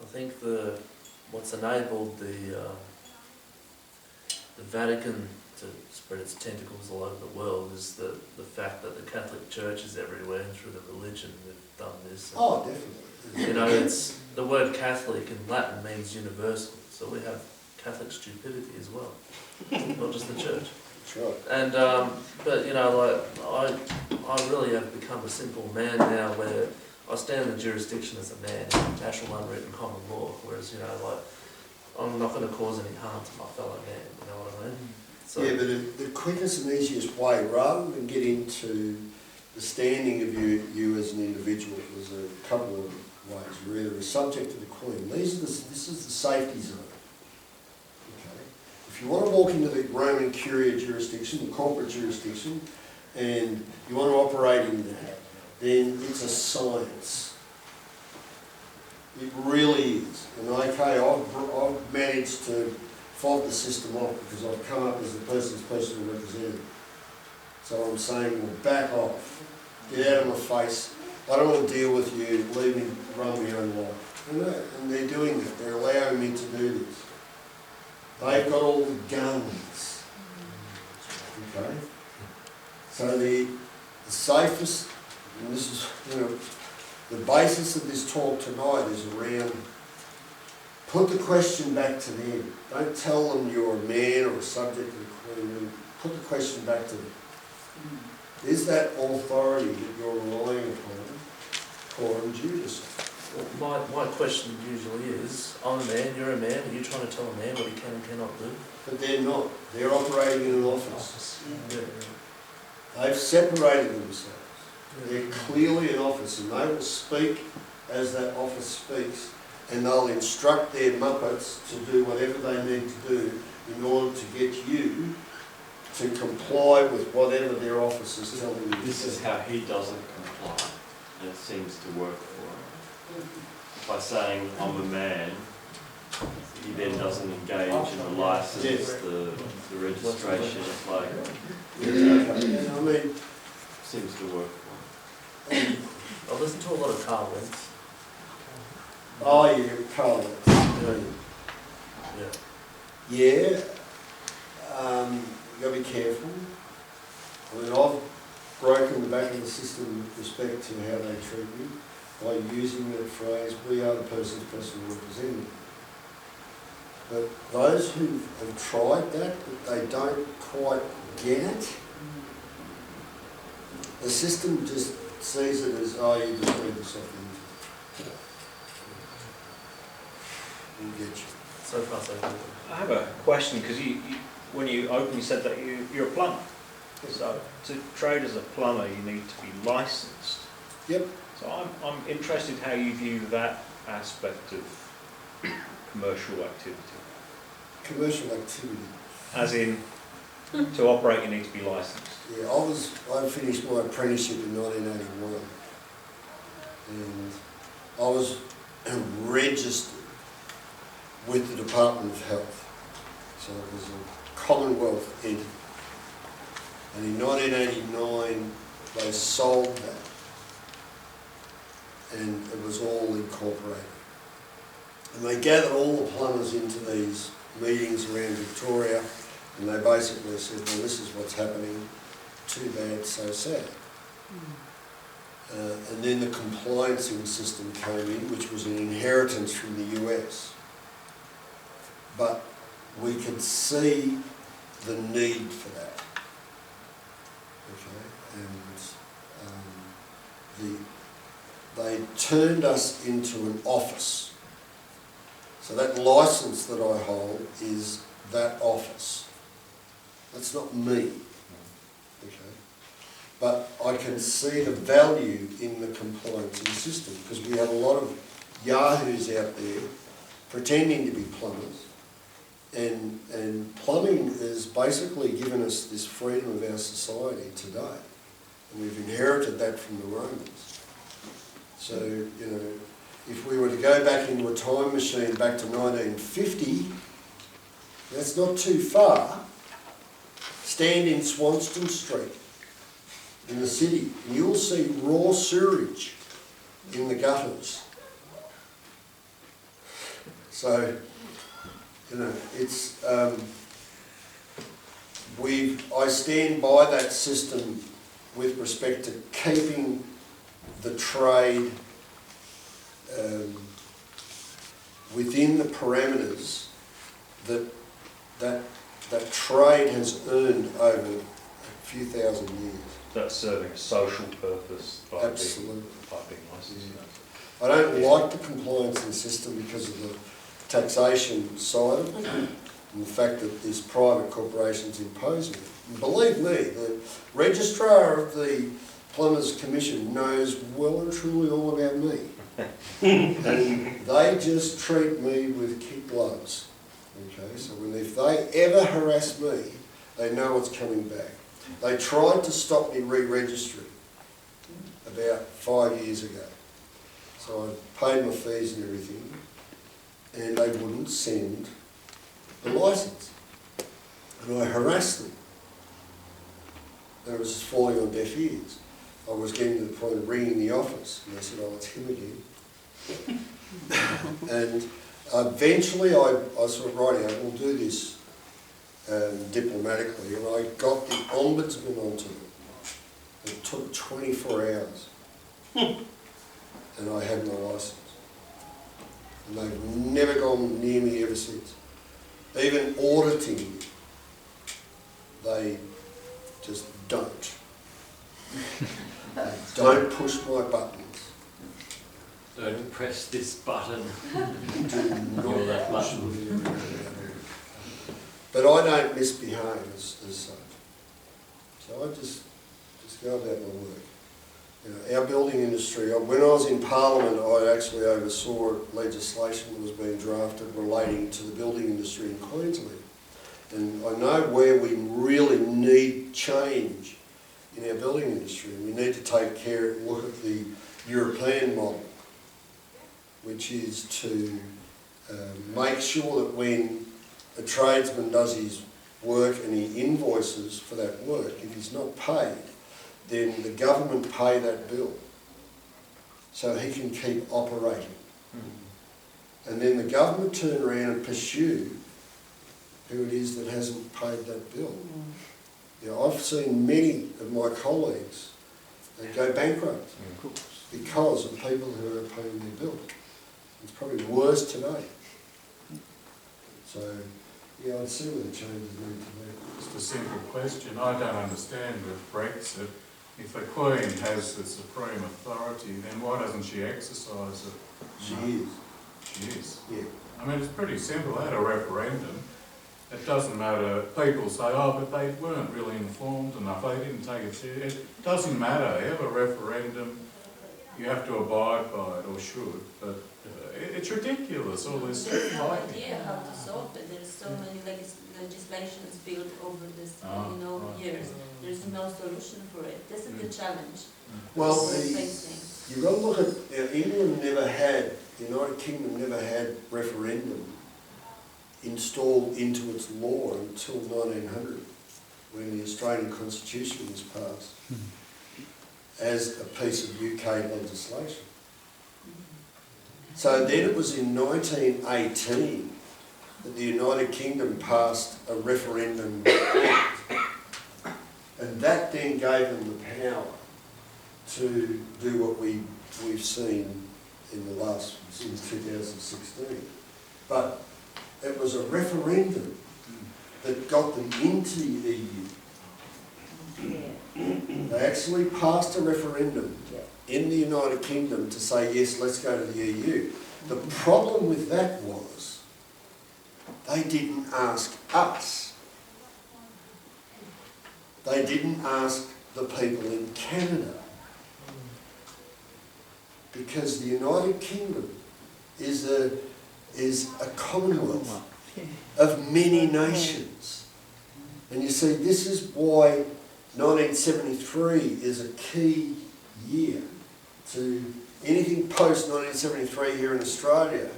think what's enabled the Vatican to spread its tentacles all over the world is the fact that the Catholic Church is everywhere, and through the religion they've done this. And, oh, definitely. you know, it's the word Catholic in Latin means universal, so we have Catholic stupidity as well, not just the Church. That's right. And but you know, like I really have become a simple man now, where I stand in the jurisdiction as a man in natural unwritten common law, whereas, you know, like, I'm not going to cause any harm to my fellow man, you know what I mean? So, yeah, but the quickest and easiest way, rather than get into the standing of you as an individual, there's a couple of ways. You're either a subject of the Queen. This is the safety zone. Okay. If you want to walk into the Roman Curia jurisdiction, the corporate jurisdiction, and you want to operate in that, then it's a science. It really is. And okay, I've managed to fob the system off because I've come up as the person's personal representative. So I'm saying, well, back off. Get out of my face. I don't want to deal with you. Leave me run my own life. And they're doing that. They're allowing me to do this. They've got all the guns. Okay? So the safest, and this is, you know, the basis of this talk tonight is around, put the question back to them. Don't tell them you're a man or a subject of the Queen. Put the question back to them. Is that authority that you're relying upon Coram Judice? well, my question usually is, I'm a man, you're a man, are you trying to tell a man what he can and cannot do? But they're not. They're operating in an office. Yeah. They've separated themselves. They're clearly an office, and they will speak as that office speaks, and they'll instruct their muppets to do whatever they need to do in order to get you to comply with whatever their office is telling you. This is how he doesn't comply, and it seems to work for him. By saying, I'm a man, he then doesn't engage in the license, Yes. the registration. It's like, I mean, seems to work for him. I listen to a lot of car links. oh yeah, Carl. Yeah. Yeah, you've got to be careful. I mean, I've broken the back of the system with respect to how they treat me by using that phrase, we are the person's personal representative. But those who have tried that, but they don't quite get it, the system just sees it as, oh, you just read this off the internet. We'll get you. So far, so good. I have a question, because when you opened, you said that you're a plumber. So to trade as a plumber, you need to be licensed. Yep. So I'm interested how you view that aspect of commercial activity. Commercial activity. As in, to operate, you need to be licensed. Yeah, I finished my apprenticeship in 1981, and I was registered with the Department of Health. So it was a Commonwealth entity. And in 1989, they sold that, and it was all incorporated. And they gathered all the plumbers into these meetings around Victoria, and they basically said, well, this is what's happening, too bad, so sad. And then the compliancing system came in, which was an inheritance from the US. But we could see the need for that. Okay, and they turned us into an office. So that license that I hold is that office. That's not me. Okay, but I can see the value in the compliancing system, because we have a lot of yahoos out there pretending to be plumbers. And plumbing has basically given us this freedom of our society today. And we've inherited that from the Romans. So, you know, if we were to go back into a time machine back to 1950, that's not too far. Stand in Swanston Street in the city, and you'll see raw sewage in the gutters. So, you know, it's, I stand by that system with respect to keeping the trade within the parameters that trade has earned over a few thousand years. That's serving a social purpose by Absolutely. being licensed. I don't like the compliance system because of the taxation side of it and the fact that there's private corporations imposing it. And believe me, the registrar of the Plumbers Commission knows well and truly all about me. And they just treat me with kid gloves. Okay, so if they ever harass me, they know what's coming back. They tried to stop me re-registering about 5 years ago. So I paid my fees and everything, and they wouldn't send the licence. And I harassed them. They was just falling on deaf ears. I was getting to the point of ringing the office, and they said, oh, it's him again. And eventually I sort of, right out, we'll do this diplomatically, and I got the ombudsman onto them. It took 24 hours. And I had my licence. And they've never gone near me ever since. Even auditing, they just don't. They don't push my buttons. Don't press this button. Do Or not that push button. me. But I don't misbehave as such. So I just go about my work. You know, our building industry, when I was in Parliament, I actually oversaw legislation that was being drafted relating to the building industry in Queensland. And I know where we really need change in our building industry. We need to take care and look at the European model, which is to make sure that when a tradesman does his work and he invoices for that work, if he's not paid, then the government pay that bill so he can keep operating. And then the government turn around and pursue who it is that hasn't paid that bill. You know, I've seen many of my colleagues go bankrupt because of people who are paying their bill. It's probably worse today. So, yeah, I'd see where the changes need to be. Just a simple question. I don't understand with Brexit. If the Queen has the supreme authority, then why doesn't she exercise it? She is. She is. Yeah. I mean, it's pretty simple. At a referendum, it doesn't matter. People say, oh, but they weren't really informed enough. They didn't take it seriously. It doesn't matter. You have a referendum, you have to abide by it, or should. But it's ridiculous, all this There's no fighting. idea how to solve it. There's so many legislations built over this, right. years. There's no solution for it. This is the challenge Well, we're facing. you've got to look at, England never had, the United Kingdom never had referendum installed into its law until 1900, when the Australian Constitution was passed as a piece of UK legislation. So then it was in 1918 that the United Kingdom passed a referendum act, and that then gave them the power to do what we've seen in the last, since 2016. But it was a referendum that got them into the EU. They actually passed a referendum in the United Kingdom to say, yes, let's go to the EU. The problem with that was they didn't ask us. They didn't ask the people in Canada. Because the United Kingdom is a Commonwealth of many nations. And you see, this is why 1973 is a key year to anything post 1973 here in Australia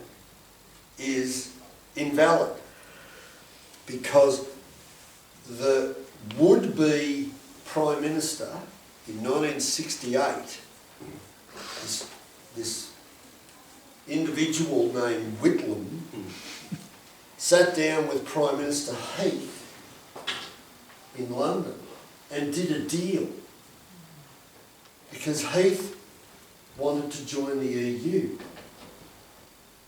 is invalid, because the would-be Prime Minister in 1968, this individual named Whitlam sat down with Prime Minister Heath in London and did a deal, because Heath wanted to join the EU,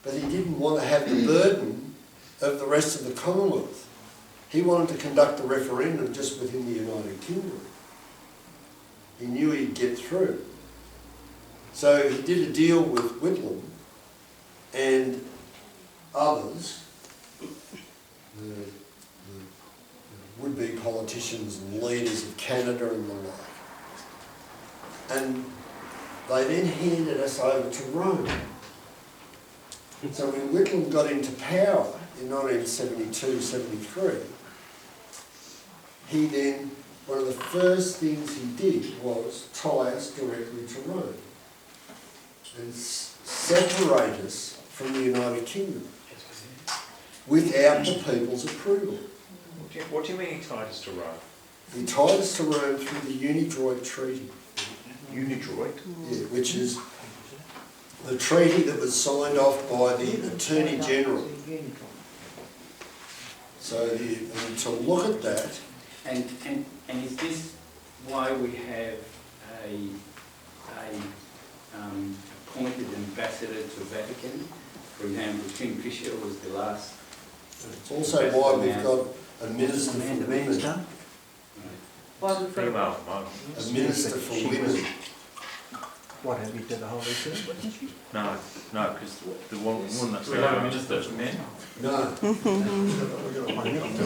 but he didn't want to have the burden of the rest of the Commonwealth. He wanted to conduct a referendum just within the United Kingdom. He knew he'd get through. So he did a deal with Whitlam and others, the would-be politicians and leaders of Canada and the like. And they then handed us over to Rome. So when Whitlam got into power in 1972-73, he then, one of the first things he did was tie us directly to Rome and separate us from the United Kingdom without the people's approval. What do you mean he tied us to Rome? He tied us to Rome through the UNIDROIT treaty. UNIDROIT? Yeah, which is the treaty that was signed off by the Attorney General. So and to look at that, And is this why we have a appointed ambassador to Vatican? For example, King Fisher was the last. it's also why we've got a minister for women. Why we've got Female, A minister for women. What, have you done the whole research? No, because the one that's We have a minister for men. No.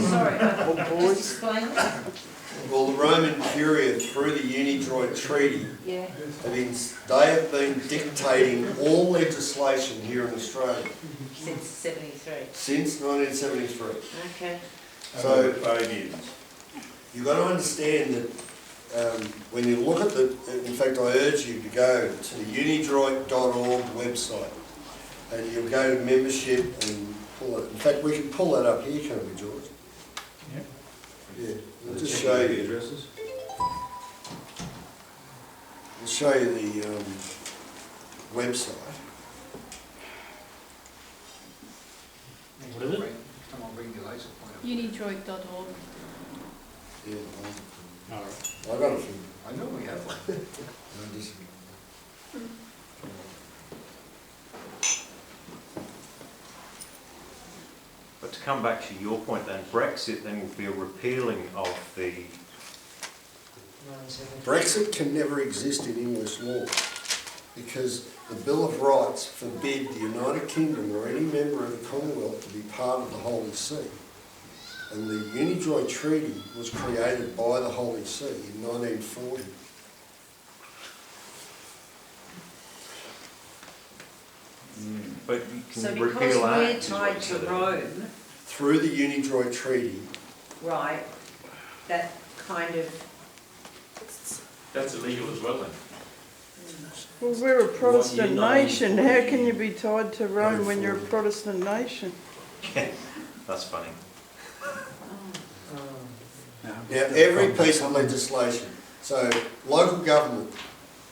Sorry, just explain that. Well, the Roman Curia, through the UNIDROIT treaty, Yeah. they have been dictating all legislation here in Australia Since 73. since 1973. Okay. So 5 years. you've got to understand that when you look at in fact I urge you to go to the unidroit.org website and you'll go to membership and pull it. In fact, we can pull that up here, can't we, George? Yep. Yeah, we'll just show you. addresses. We'll show you the website. What is it? Someone regulates it. Unidroit.org. Yeah, Alright. I got it from. I know we have one. But to come back to your point then, Brexit then will be a repealing of the... Brexit can never exist in English law because the Bill of Rights forbid the United Kingdom or any member of the Commonwealth to be part of the Holy See. And the UNIDROIT Treaty was created by the Holy See in 1940. But you can So repeal because that. we're is what tied you to said. Rome, Through the UNIDROIT Treaty, right, that kind of, That's illegal as well then. Well, we're a Protestant What, nation. How can you be tied to Rome when you're a Protestant nation? That's funny. now every piece of legislation, so local government,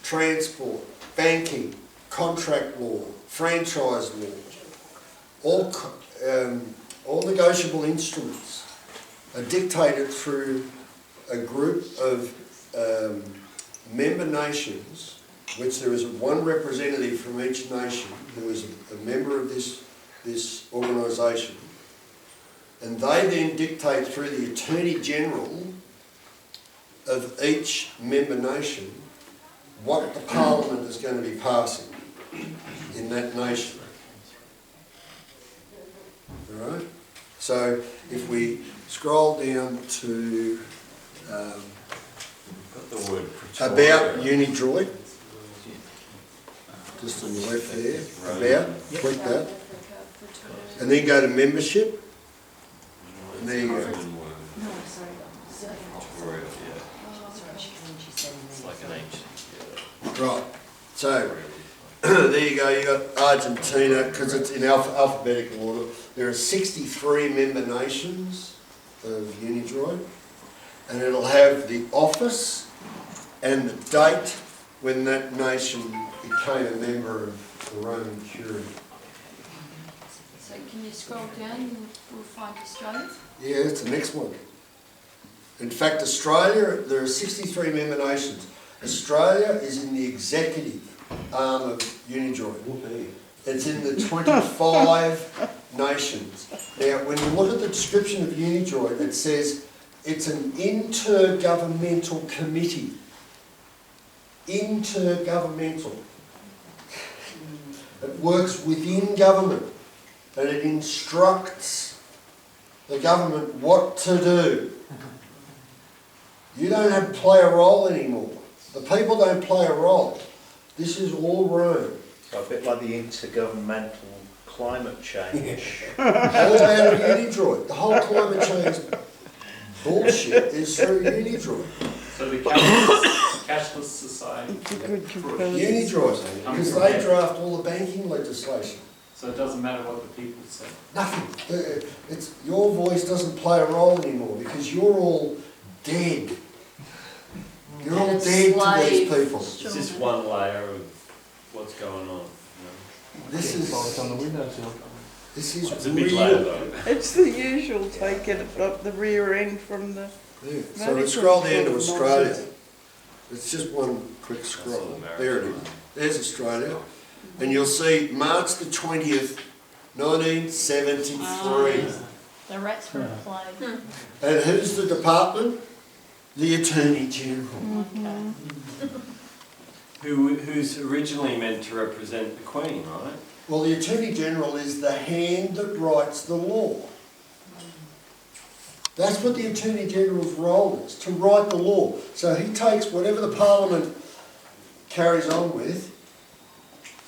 transport, banking, contract law, franchise law, all negotiable instruments are dictated through a group of member nations, which there is one representative from each nation who is a member of this organisation, and they then dictate through the Attorney General of each member nation what the Parliament is going to be passing in that nation. All right? So if we scroll down to Got the word about UNIDROIT, just on the left there, about, click that, and then go to membership, and there you go. no, sorry. It's like an ancient. Right, so there you go, you got Argentina, because it's in alphabetical order. There are 63 member nations of UNIDROIT, and it'll have the office and the date when that nation became a member of the Roman Curia. you scroll down, you'll find Australia. Yeah, it's the next one. In fact, Australia, there are 63 member nations. Australia is in the executive arm of UNIDROIT. It's in the 25 nations. Now, when you look at the description of UNIDROIT, it says it's an intergovernmental committee. Intergovernmental. It works within government and it instructs the government what to do. You don't have to play a role anymore. The people don't play a role. This is all Rome. So a bit like the intergovernmental climate change. All out of UNIDROIT. The whole climate change bullshit is through UNIDROIT. So the cashless society. It's a good comparison. UNIDROIT, because they draft all the banking legislation. So it doesn't matter what the people say. Nothing. It's, your voice doesn't play a role anymore because you're all dead. You're all dead to these people. It's just one layer of what's going on. This is It's a bit later real. though. It's the usual take it up the rear end from the... Yeah. So we scroll down to Australia. It's just one quick scroll. There it is. There's Australia. And you'll see March the 20th, 1973. The rats were played. And who's the department? The Attorney General. Who's originally meant to represent the Queen, right? Well, the Attorney General is the hand that writes the law. That's what the Attorney General's role is, to write the law. So he takes whatever the Parliament carries on with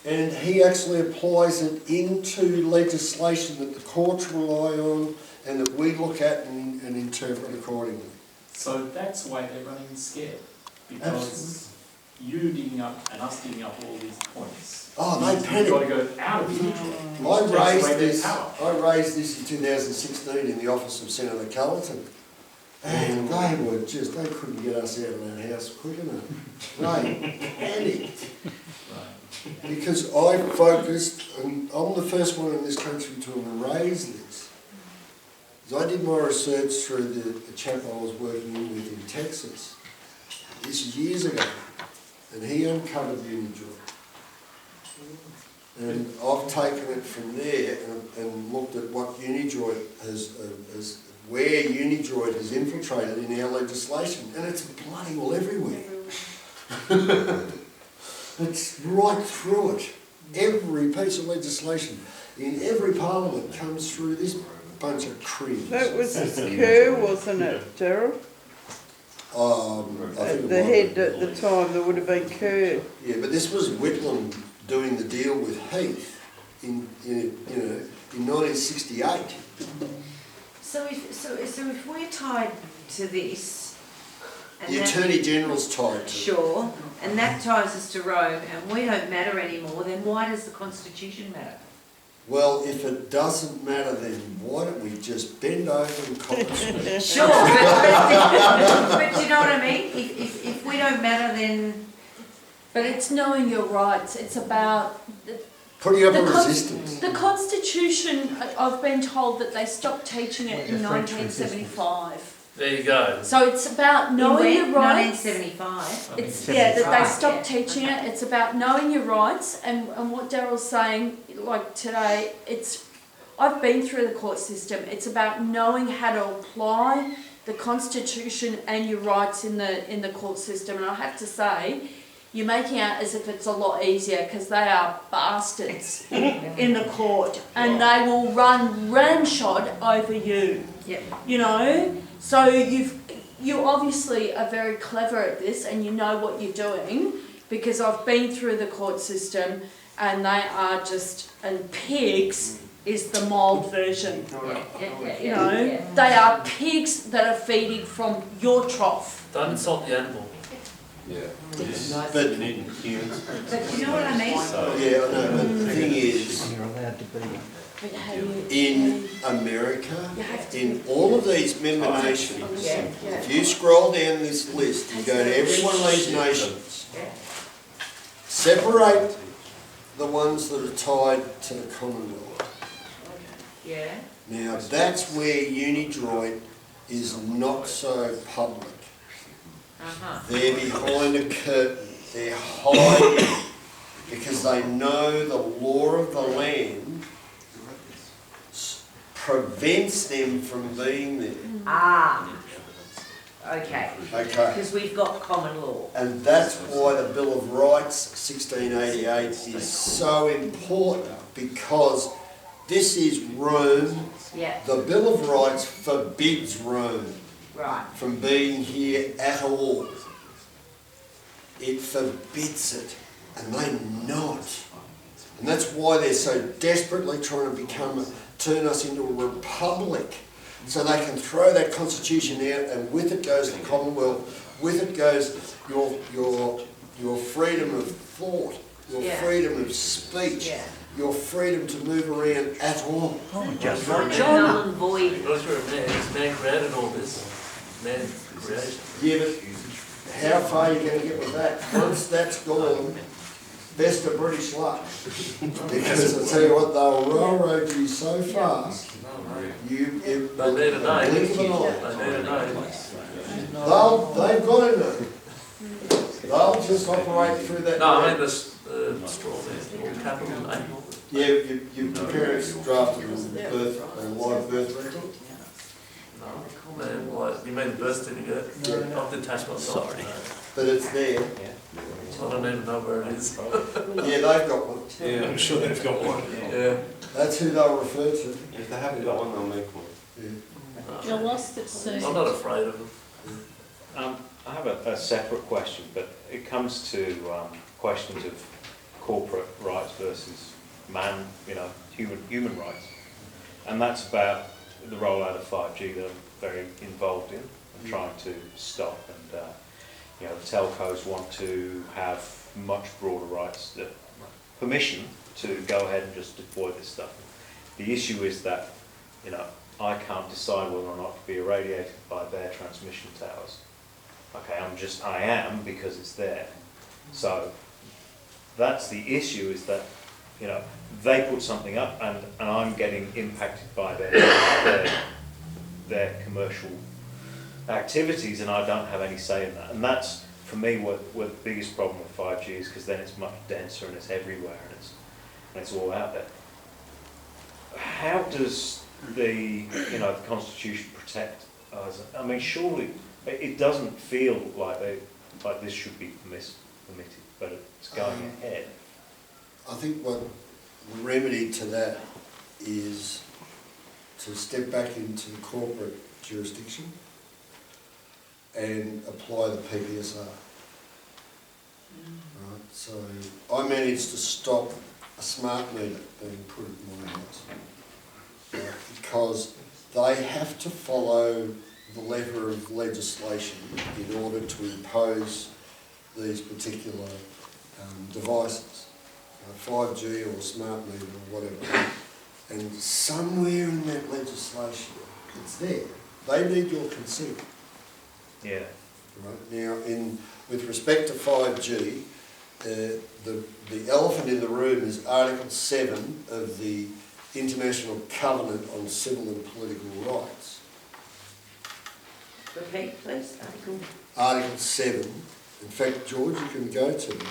and he actually applies it into legislation that the courts rely on and that we look at and interpret accordingly. So that's why they're running scared. Because Absolutely. you digging up and us digging up all these points. Oh, they You've panic. got to go out of UNIDROIT. I raised this in 2016 in the office of Senator Cullerton. And they were just, they couldn't get us out of that house quick enough. They panicked. Because I focused, and I'm the first one in this country to raise this. Because I did my research through the chap I was working with in Texas. This is years ago. And he uncovered UNIDROIT. And I've taken it from there and looked at what UNIDROIT has where UNIDROIT has infiltrated in our legislation, and it's bloody well everywhere. It's right through it. Every piece of legislation in every parliament comes through this bunch of creams. That was Kerr, wasn't it, Darryl? I think The head at the time, there would have been Kerr. Yeah, but this was Whitlam doing the deal with Heath in 1968. So if we're tied to this, and The Attorney General's tied to it. sure, and that ties us to Rome, and we don't matter anymore, then why does the Constitution matter? Well, if it doesn't matter, then why don't we just bend over and concentrate? Sure, but you know what I mean? If we don't matter, then... But it's knowing your rights. It's about... Putting up a resistance. The Constitution, I've been told that they stopped teaching it in 1975. There you go. So it's about knowing your rights. 1975. It's, yeah, that they stopped teaching it. It's about knowing your rights, and what Darryl's saying, like today, I've been through the court system. It's about knowing how to apply the Constitution and your rights in the court system. And I have to say, you're making out as if it's a lot easier, because they are bastards in the court, and they will run ramshod over you. Yep. You know, so you obviously are very clever at this, and you know what you're doing, because I've been through the court system, and they are just, and pigs is the mild version. You know, they are pigs that are feeding from your trough. Don't insult the animal. Yeah. But You need humans. But you know what I mean? yeah, I know. But the thing is, You're allowed to be. in America, in all of these member nations, Yeah. if you scroll down this list, you go to every one of these nations, separate the ones that are tied to the Commonwealth. Yeah, Now, that's where UNIDROIT is not so public. They're behind a curtain. They're hiding because they know the law of the land prevents them from being there. okay. Okay. Because we've got common law. And that's why the Bill of Rights 1688 is so important, because this is Rome. Yeah, The Bill of Rights forbids Rome right. from being here at all. It forbids it, and they know it. And that's why they're so desperately trying to turn us into a republic, so they can throw that constitution out, and with it goes the Commonwealth, with it goes your freedom of thought, your freedom of speech, your freedom to move around at all. Just Null and void. Because we're a man, this man created all this. Man creation. Yeah, but how far are you going to get with that? Once that's gone, best of British luck. Because I'll tell you what, they'll railroad you so fast. They need a name. They need a name. They've got to know. They'll just operate through that. No, I mean the straw man, all capital name. Yeah, your parents drafted a live birth record. No, man, like, you mean the birth certificate? Yeah. I've detached myself. But it's there. I don't even know where it is. Yeah, they've got one. Yeah, I'm sure they've got one. Yeah. That's who they'll refer to. If they haven't got one, they'll make one. Yeah. You're lost at sea. I'm not afraid of them. I have a separate question, but it comes to questions of corporate rights versus human rights, and that's about the rollout of 5G that I'm very involved in and trying to stop. And the telcos want to have much broader rights, permission to go ahead and just deploy this stuff. The issue is that I can't decide whether or not to be irradiated by their transmission towers. Okay, I am because it's there. So that's the issue, is that they put something up and I'm getting impacted by their commercial activities, and I don't have any say in that. And that's, for me, what the biggest problem with 5G is, because then it's much denser and it's everywhere and it's all out there. How does the Constitution protect us? I mean, surely it doesn't feel like this should be permitted, but it's going ahead. I think what the remedy to that is to step back into the corporate jurisdiction and apply the PPSR. Right, so I managed to stop a smart meter being put in my house, right, because they have to follow the letter of legislation in order to impose these particular devices, 5G or smart meter or whatever. And somewhere in that legislation, it's there. They need your consent. Yeah. Right. Now, with respect to 5G, the elephant in the room is Article 7 of the International Covenant on Civil and Political Rights. Repeat, please. Article 7. In fact, George, you can go to it.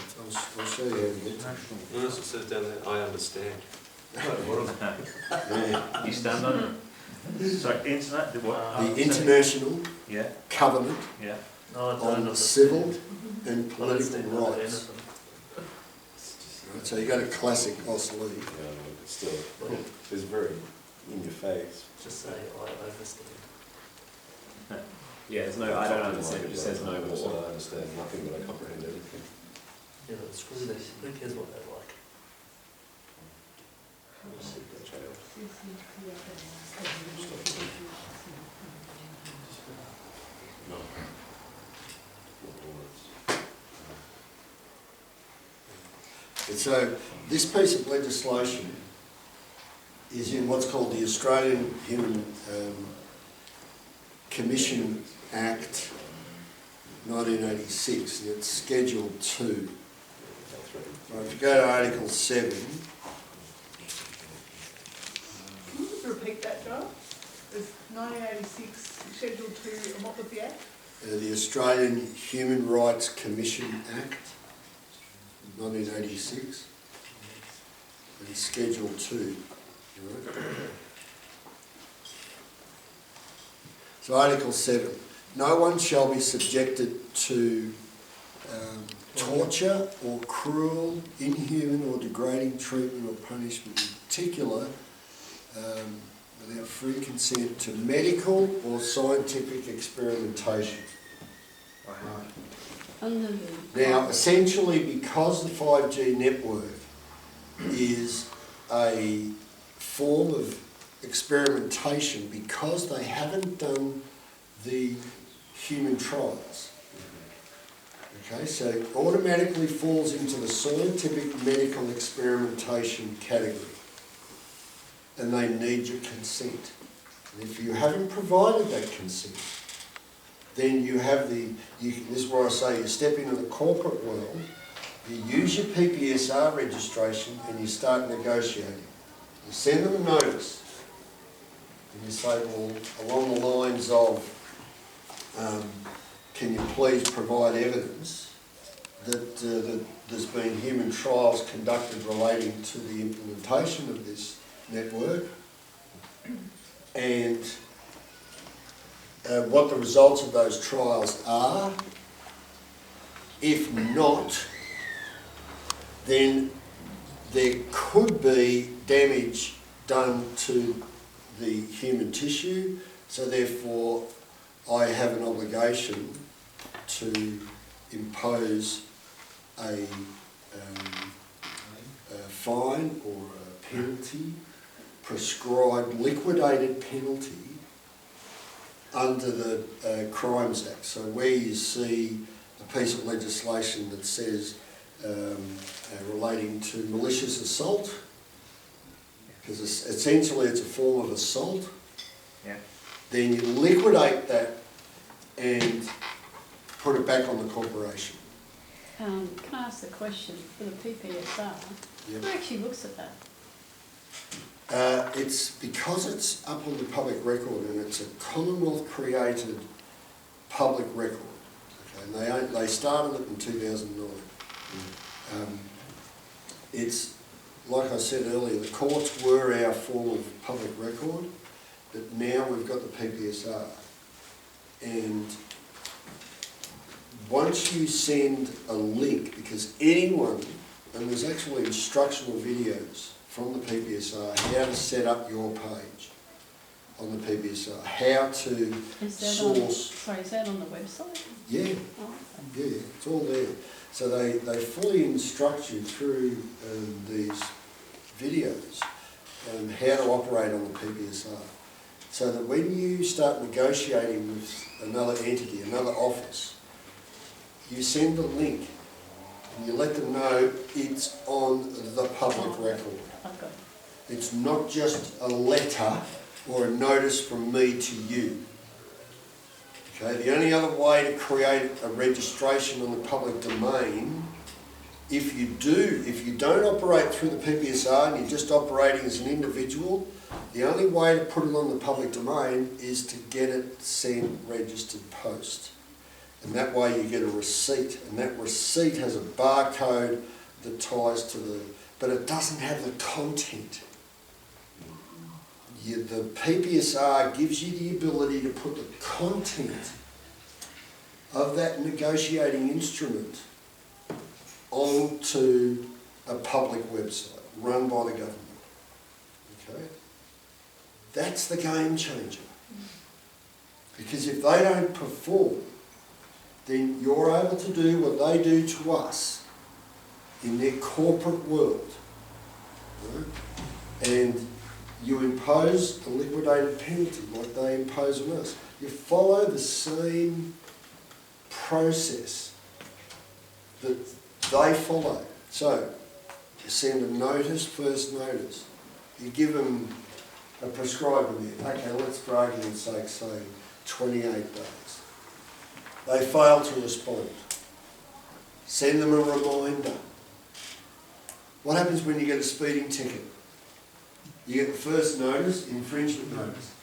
I'll show you how to get to it. Notice it says down there, I understand. Yeah. You stand on it? Sorry, internet? The International Covenant No, I on don't. Civil and I don't Political stand up for Rights. anything. Right, so you go to classic Aussie. Yeah, but still, it's very in your face. Just say I understand. Yeah, there's no, I don't understand, it just says no I more. understand nothing, but I comprehend everything. Yeah, but screw this. Who cares what they like? And so this piece of legislation is in what's called the Australian Human Commission Act 1986, and it's Schedule 2. Right, if you go to Article 7, Can you repeat that, Joe? There's 1986 Schedule 2, and what was the Act? The Australian Human Rights Commission Act, 1986, and Schedule 2. Right? So Article 7, no one shall be subjected to torture or cruel, inhuman or degrading treatment or punishment, in particular, without free consent to medical or scientific experimentation. Right. Now, essentially, because the 5G network is a form of experimentation, because they haven't done the human trials, okay, so it automatically falls into the scientific medical experimentation category, and they need your consent. And if you haven't provided that consent, then you have this is where I say you step into the corporate world, you use your PPSR registration and you start negotiating. You send them a notice and you say, well, along the lines of, can you please provide evidence that there's been human trials conducted relating to the implementation of this network, and what the results of those trials are. If not, then there could be damage done to the human tissue, so therefore I have an obligation to impose a fine or a penalty, prescribed liquidated penalty under the Crimes Act. So where you see a piece of legislation that says relating to malicious assault, because essentially it's a form of assault, then you liquidate that and put it back on the corporation. Can I ask a question for the PPSR? Who actually looks at that? It's because it's up on the public record, and it's a Commonwealth created public record. Okay? And they started it in 2009. It's, like I said earlier, the courts were our form of public record, but now we've got the PPSR. And once you send a link, because anyone, and there's actually instructional videos from the PPSR, how to set up your page on the PPSR, how to source. Is that on the website? Yeah, yeah, it's all there. So they fully instruct you through these videos how to operate on the PPSR. So that when you start negotiating with another entity, another office, you send a link and you let them know it's on the public record. Okay. It's not just a letter or a notice from me to you. Okay, the only other way to create a registration on the public domain, if you don't operate through the PPSR and you're just operating as an individual, the only way to put it on the public domain is to get it sent registered post. And that way you get a receipt, and that receipt has a barcode that ties to the, but it doesn't have the content. The PPSR gives you the ability to put the content of that negotiating instrument onto a public website run by the government. Okay? That's the game changer. Because if they don't perform, then you're able to do what they do to us in their corporate world. Right? And you impose a liquidated penalty like they impose on us. You follow the same process that they follow. So, you send a notice, first notice. You give them a prescribed amount. Okay, let's for argument's sake say 28 days. They fail to respond. Send them a reminder. What happens when you get a speeding ticket? You get the first notice, infringement notice.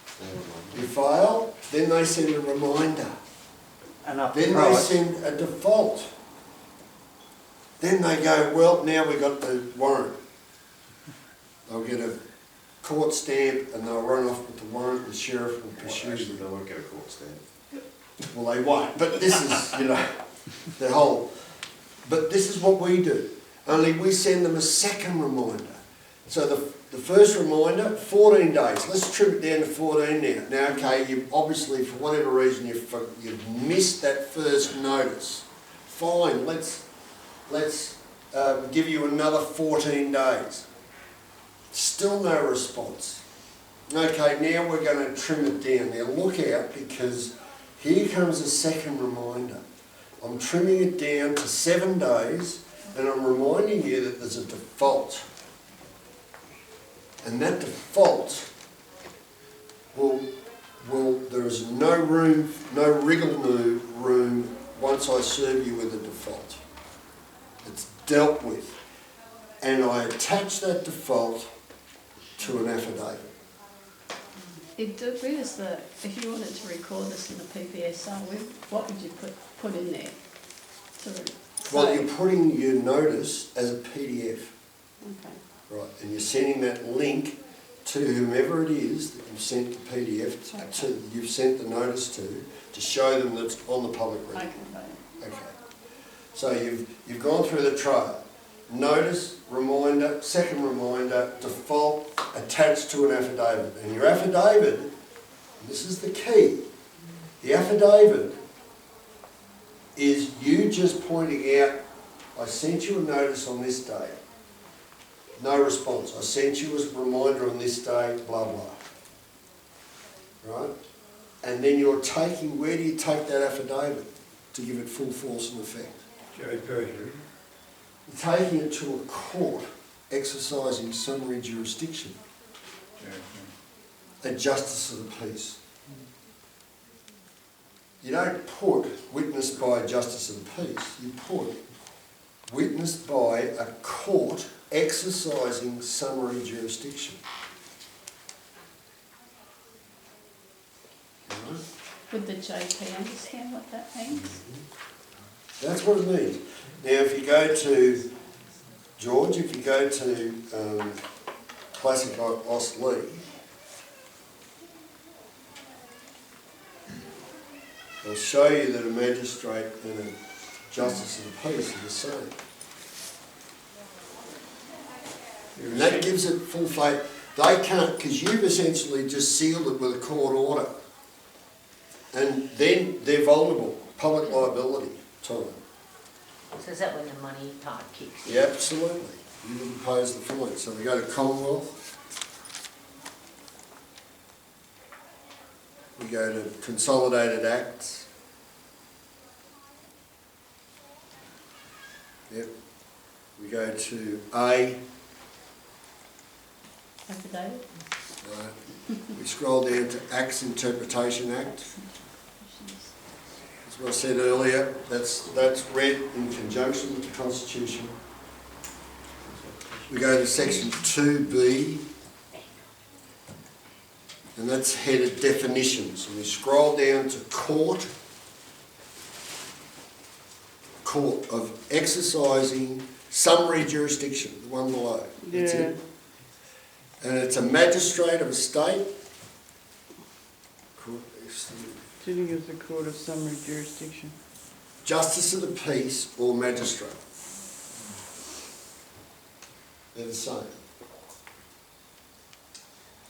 You fail, then they send a reminder. And up Then they send a default. Then they go, well, now we've got the warrant. They'll get a court stamp and they'll run off with the warrant, the sheriff will pursue Actually, they them. won't get a court stamp. Well, they won't, but this is, you know, the whole, but this is what we do. Only we send them a second reminder. So the first reminder, 14 days. Let's trim it down to 14 now. Now, okay, you've obviously, for whatever reason, you've missed that first notice. Fine, let's give you another 14 days. Still no response. Okay, now we're going to trim it down. Now look out, because here comes a second reminder. I'm trimming it down to 7 days, and I'm reminding you that there's a default. And that default there is no room, no wriggle room once I serve you with a default. It's dealt with. And I attach that default to an affidavit. If you wanted to record this in the PPSR, what would you put in there? Well, you're putting your notice as a PDF. Okay. Right, and you're sending that link to whomever it is that you've sent the PDF you've sent the notice to show them that it's on the public record. Okay. So you've gone through the trial. Notice, reminder, second reminder, default, attached to an affidavit. And your affidavit, this is the key, the affidavit is you just pointing out, I sent you a notice on this day. No response. I sent you a reminder on this day, blah, blah. Right? And then you're taking, where do you take that affidavit to give it full force and effect? You're taking it to a court exercising summary jurisdiction. A justice of the peace. You don't put witnessed by a justice of the peace. You put witnessed by a court exercising summary jurisdiction. Right? Would the JP understand what that means? That's what it means. Now, if you go to, George, if you go to Classic Australia, they'll show you that a magistrate and a justice of the peace are the same. And that gives it full faith. They can't, because you've essentially just sealed it with a court order. And then they're vulnerable, public liability time. So is that when the money part kicks in? Yeah, absolutely. You would impose the fine. So we go to Commonwealth. We go to Consolidated Acts. Yep. We go to A. Affidavit? Right. We scroll down to Acts Interpretation Act. As I said earlier, that's read in conjunction with the Constitution. We go to section 2B, and that's headed definitions. And we scroll down to court of exercising summary jurisdiction, the one below. That's it. And it's a magistrate of a state. Sitting as a court of summary jurisdiction. Justice of the peace or magistrate. They're the same.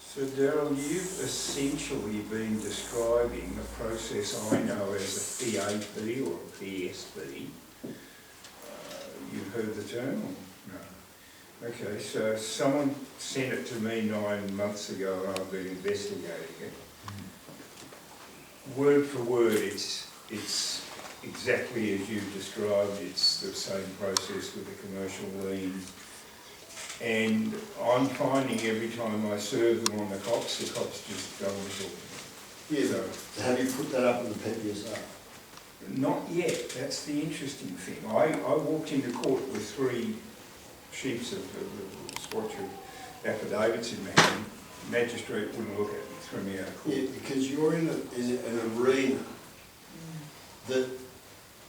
So Darryl, you've essentially been describing a process I know as a PAP or a PSB. You've heard the term? Or no. Okay, so someone sent it to me 9 months ago and I've been investigating it. Word for word, it's exactly as you've described. It's the same process with the commercial lien. And I'm finding every time I serve them on the cops just don't want to talk to me. Yeah, so have you put that up in the PPSR? Not yet. That's the interesting thing. I walked into court with 3 sheets of what you're affidavits in my hand, magistrate wouldn't look at it, throw me out of court. Yeah, because you're in an arena that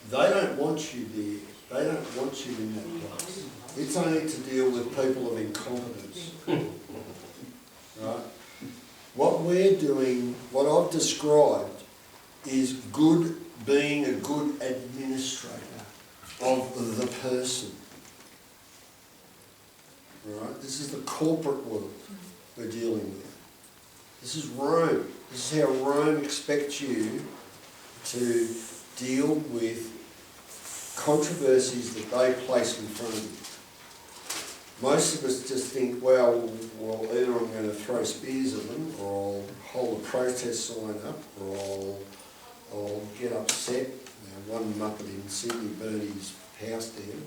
they don't want you there. They don't want you in that place. It's only to deal with people of incompetence. Right? What we're doing, what I've described, is being a good administrator of the person. Right? This is the corporate world we're dealing with. This is Rome. This is how Rome expects you to deal with controversies that they place in front of you. Most of us just think, well, either I'm going to throw spears at them, or I'll hold a protest sign up, or I'll get upset. One Muppet in Sydney burned his house down.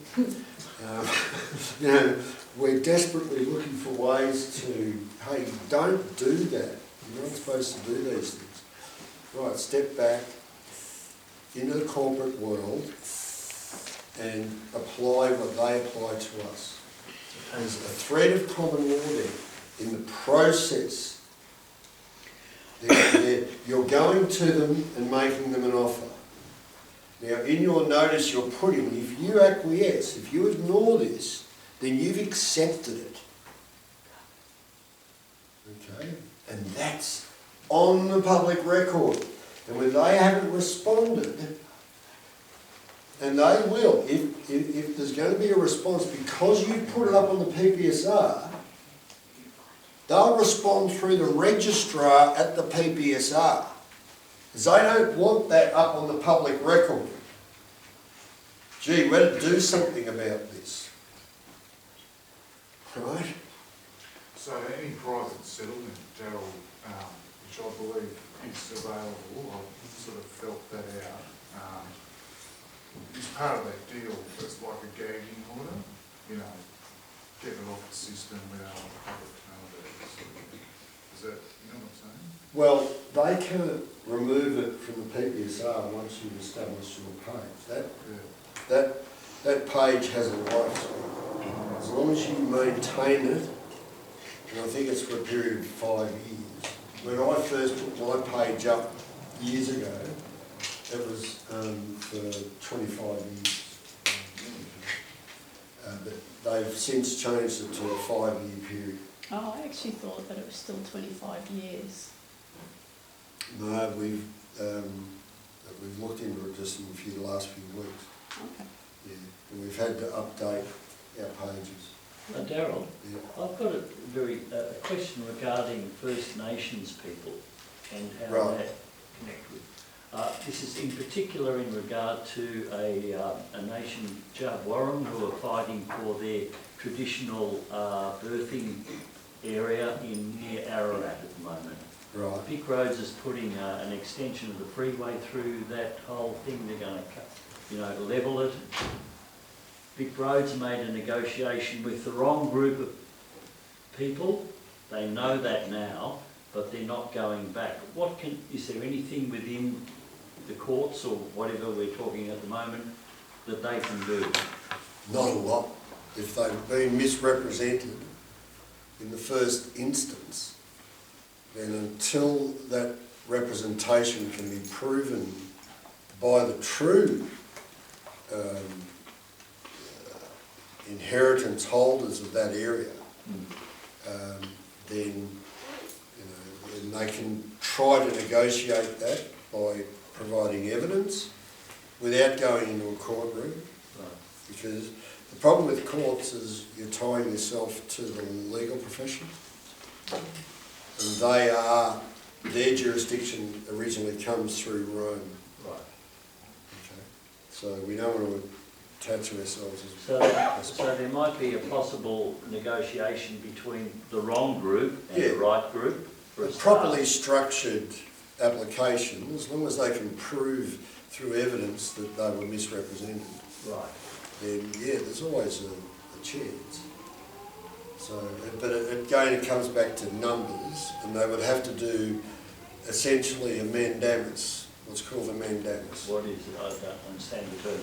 You know, we're desperately looking for ways to, hey, don't do that. You're not supposed to do these things. Right, step back into the corporate world and apply what they apply to us. There's a thread of common law there in the process. You're going to them and making them an offer. Now, in your notice you're putting, if you acquiesce, if you ignore this, then you've accepted it. Okay? And that's on the public record. And when they haven't responded, and they will, if there's going to be a response because you've put it up on the PPSR, they'll respond through the registrar at the PPSR. Because they don't want that up on the public record. Gee, we better do something about this. Right? So any private settlement, Darryl, which I believe is available, I've sort of felt that out, is part of that deal. It's like a gagging order, you know, get it off the system without the public to know about it. Is that, you know what I'm saying? Well, they can't remove it from the PPSR once you've established your page. That page has a lifespan. As long as you maintain it, and I think it's for a period of 5 years. When I first put my page up years ago, it was for 25 years. But they've since changed it to a 5-year period. Oh, I actually thought that it was still 25 years. No, we've looked into it just in the last few weeks. Okay. Yeah, and we've had to update our pages. Darryl, Yeah. I've got a question regarding First Nations people and how Right. that connect with. This is in particular in regard to a nation, Corum, who are fighting for their traditional birthing area near Ararat at the moment. Right. Vic Roads is putting an extension of the freeway through that whole thing. They're going to, level it. Vic Roads made a negotiation with the wrong group of people. They know that now, but they're not going back. Is there anything within the courts or whatever we're talking at the moment that they can do? Not a lot. If they've been misrepresented in the first instance, then until that representation can be proven by the true inheritance holders of that area, then they can try to negotiate that by providing evidence without going into a courtroom. Right. Because the problem with courts is you're tying yourself to the legal profession, and their jurisdiction originally comes through Rome. Right. Okay. So we don't want to attach ourselves as... So there might be a possible negotiation between the wrong group and the right group? A properly structured application, as long as they can prove through evidence that they were misrepresented, right, then there's always a chance. So, but again, it comes back to numbers, and they would have to do essentially a mandamus, what's called a mandamus. What is it? I don't understand the term.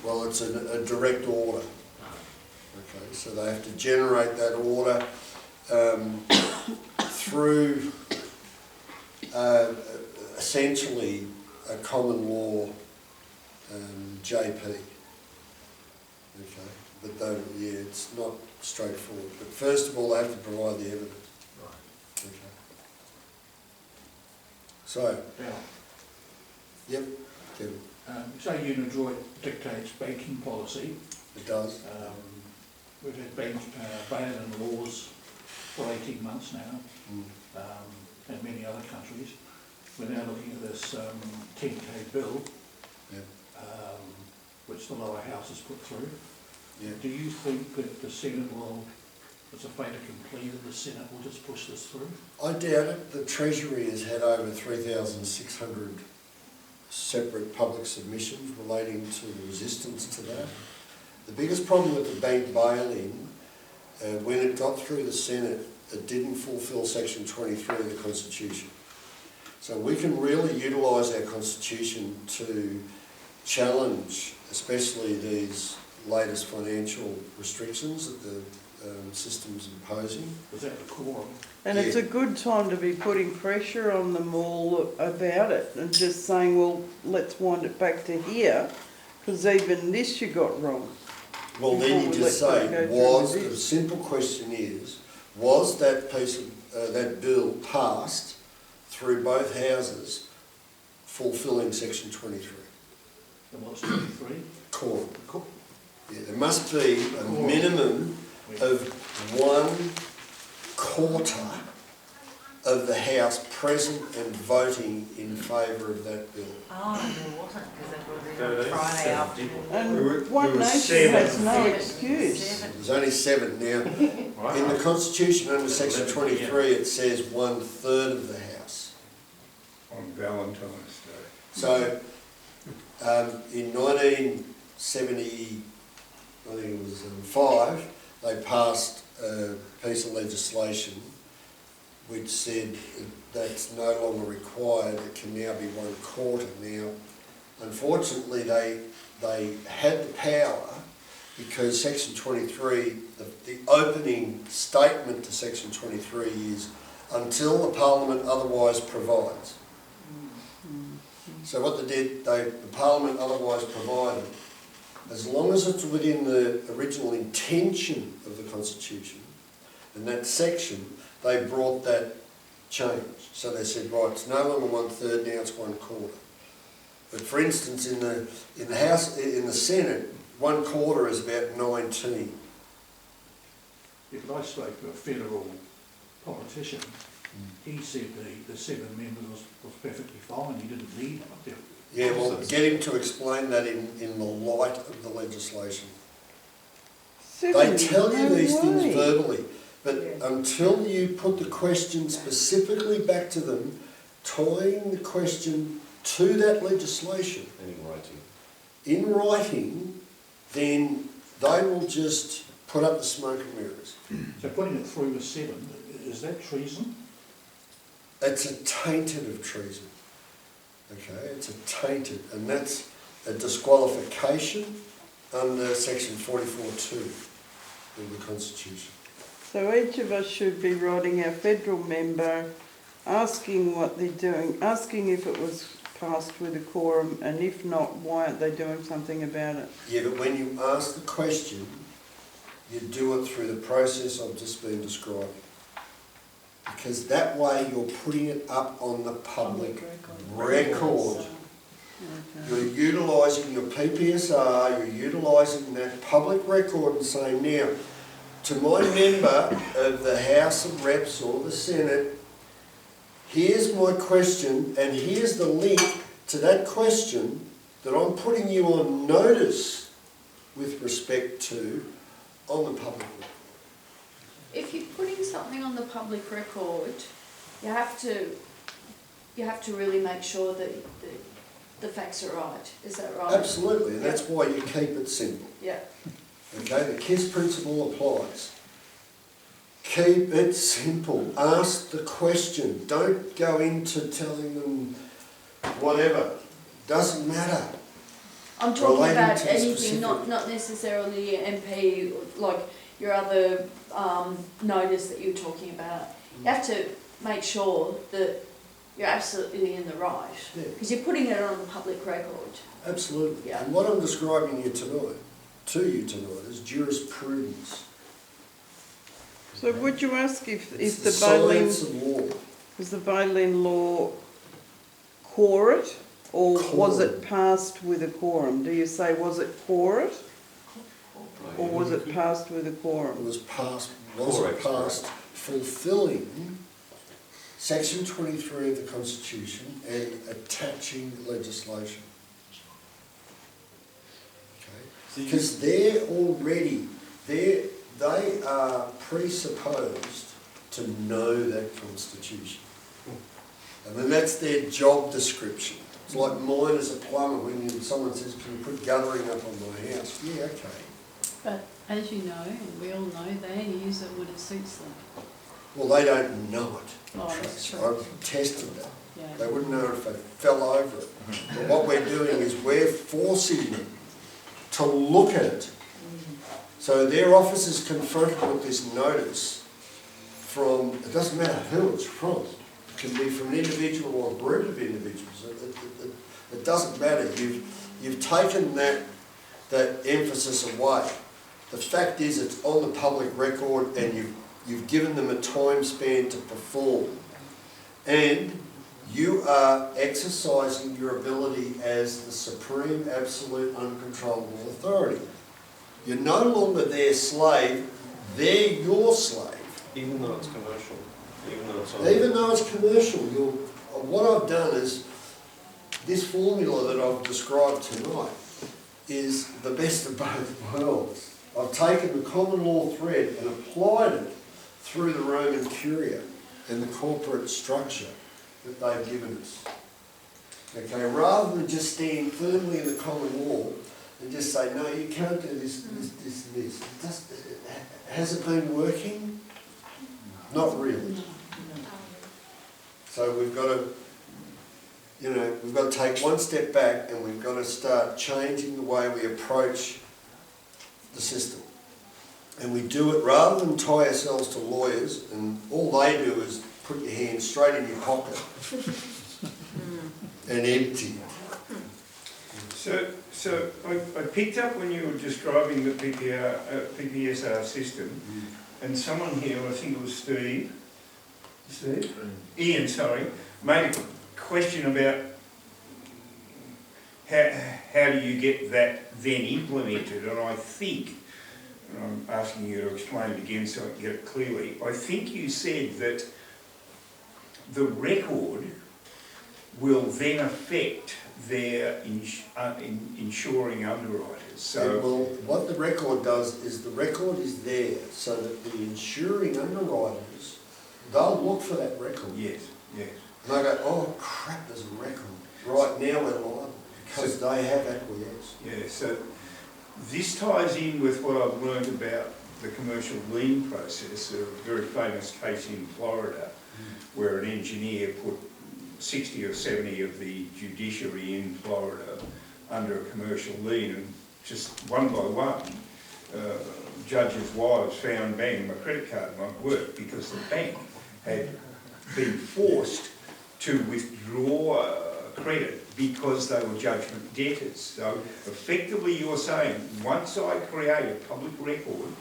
Well, it's a direct order. Okay, so they have to generate that order through essentially a common law JP. Okay, but though, yeah, it's not straightforward. But first of all, they have to provide the evidence. Right. Okay. So, Now, yep, Kevin. say UNIDROIT dictates banking policy. It does. We've had bail-in laws for 18 months now, and many other countries. We're now looking at this 10K bill, which the lower house has put through. Yep. Do you think that the Senate will, as a fait accompli, that the Senate will just push this through? I doubt it. The Treasury has had over 3,600 separate public submissions relating to the resistance to that. The biggest problem with the bank bail-in, when it got through the Senate, it didn't fulfil Section 23 of the Constitution. So we can really utilise our Constitution to challenge, especially these latest financial restrictions that the system's imposing. Was that the Corum? And it's a good time to be putting pressure on them all about it and just saying, well, let's wind it back to here, because even this you got wrong. Well, then you just say, the simple question is, was that piece of, that bill passed through both houses fulfilling Section 23? And what's 23? Corum. Yeah, there must be a minimum of 1/4 of the House present and voting in favour of that bill. Oh, there wasn't, because it was on Friday afternoon. And One Nation has no excuse. There's only 7 now. In the Constitution under Section 23 it says 1/3 of the House. On Valentine's Day. So in 1970, I think it was 5, they passed a piece of legislation which said that's no longer required, it can now be 1/4. Now, unfortunately, they had the power because Section 23, the opening statement to Section 23 is, until the Parliament otherwise provides. So what they did, the Parliament otherwise provided, as long as it's within the original intention of the Constitution, and that section, they brought that change. So they said, right, it's no longer 1/3, now it's 1/4. But for instance, in the House, in the Senate, 1/4 is about 19. If I spoke to a federal politician, he said the 7 members was perfectly fine, he didn't need it. Yeah, well, get him to explain that in the light of the legislation. They tell you these things verbally, but until you put the question specifically back to them, tying the question to that legislation in writing, then they will just put up the smoke and mirrors. So putting it through with 7, is that treason? It's a tainted of treason. Okay, it's a tainted, and that's a disqualification under Section 44(2) of the Constitution. So each of us should be writing our federal member, asking what they're doing, asking if it was passed with a quorum, and if not, why aren't they doing something about it? Yeah, but when you ask the question, you do it through the process I've just been describing. Because that way you're putting it up on the public record. You're utilising your PPSR, you're utilising that public record and saying, now, to my member of the House of Reps or the Senate, here's my question and here's the link to that question that I'm putting you on notice with respect to on the public record. If you're putting something on the public record, you have to really make sure that the facts are right. Is that right? Absolutely, and that's why you keep it simple. Yeah. Okay, the KISS principle applies. Keep it simple. Ask the question. Don't go into telling them whatever. Doesn't matter. I'm talking Relating about to the anything, specific- not necessarily MP, like your other notice that you were talking about. You have to make sure that you're absolutely in the right, because you're putting it on the public record. Absolutely. Yeah. And what I'm describing to you tonight, is jurisprudence. So would you ask if It's the science of law. was the Byline law quorate, or was it passed with a quorum? Do you say was it quorate, or was it passed with a It quorum? was passed, fulfilling Section 23 of the Constitution and attaching legislation. Okay? Because they are presupposed to know that Constitution. And then that's their job description. It's like mine as a plumber when someone says, can you put guttering up on my house? Yeah, okay. But as you know, and we all know, they only use it when it suits them. Well, they don't know it. Oh, that's true. I've tested that. Yeah. They wouldn't know if they fell over it. But what we're doing is we're forcing them to look at it. So their office is confronted with this notice from, it doesn't matter who it's from. It can be from an individual or a group of individuals. It doesn't matter. You've taken that emphasis away. The fact is it's on the public record and you've given them a time span to perform. And you are exercising your ability as the supreme, absolute, uncontrollable authority. You're no longer their slave, they're your slave. Even though it's commercial, Even though it's commercial, what I've done is, this formula that I've described tonight is the best of both worlds. I've taken the common law thread and applied it through the Roman Curia and the corporate structure that they've given us. Okay, rather than just stand firmly in the common law and just say, no, you can't do this, this, and this. Has it been working? Not really. So we've got to take one step back and we've got to start changing the way we approach the system. And we do it rather than tie ourselves to lawyers, and all they do is put your hand straight in your pocket and empty. So I picked up when you were describing the PPSR system, and someone here, I think it was Ian, sorry, made a question about how do you get that then implemented, and I think, and I'm asking you to explain it again so I can get it clearly, I think you said that the record will then affect their insuring underwriters. So, well, what the record does is the record is there so that the insuring underwriters, they'll look for that record. Yes, yes. And they go, oh crap, there's a record. Right now we're liable because they have acquiesced. Yeah, so this ties in with what I've learned about the commercial lien process, a very famous case in Florida where an engineer put 60 or 70 of the judiciary in Florida under a commercial lien, and just one by one, judges' wives found, bang, my credit card won't work because the bank had been forced to withdraw credit because they were judgment debtors. So effectively you're saying, once I create a public record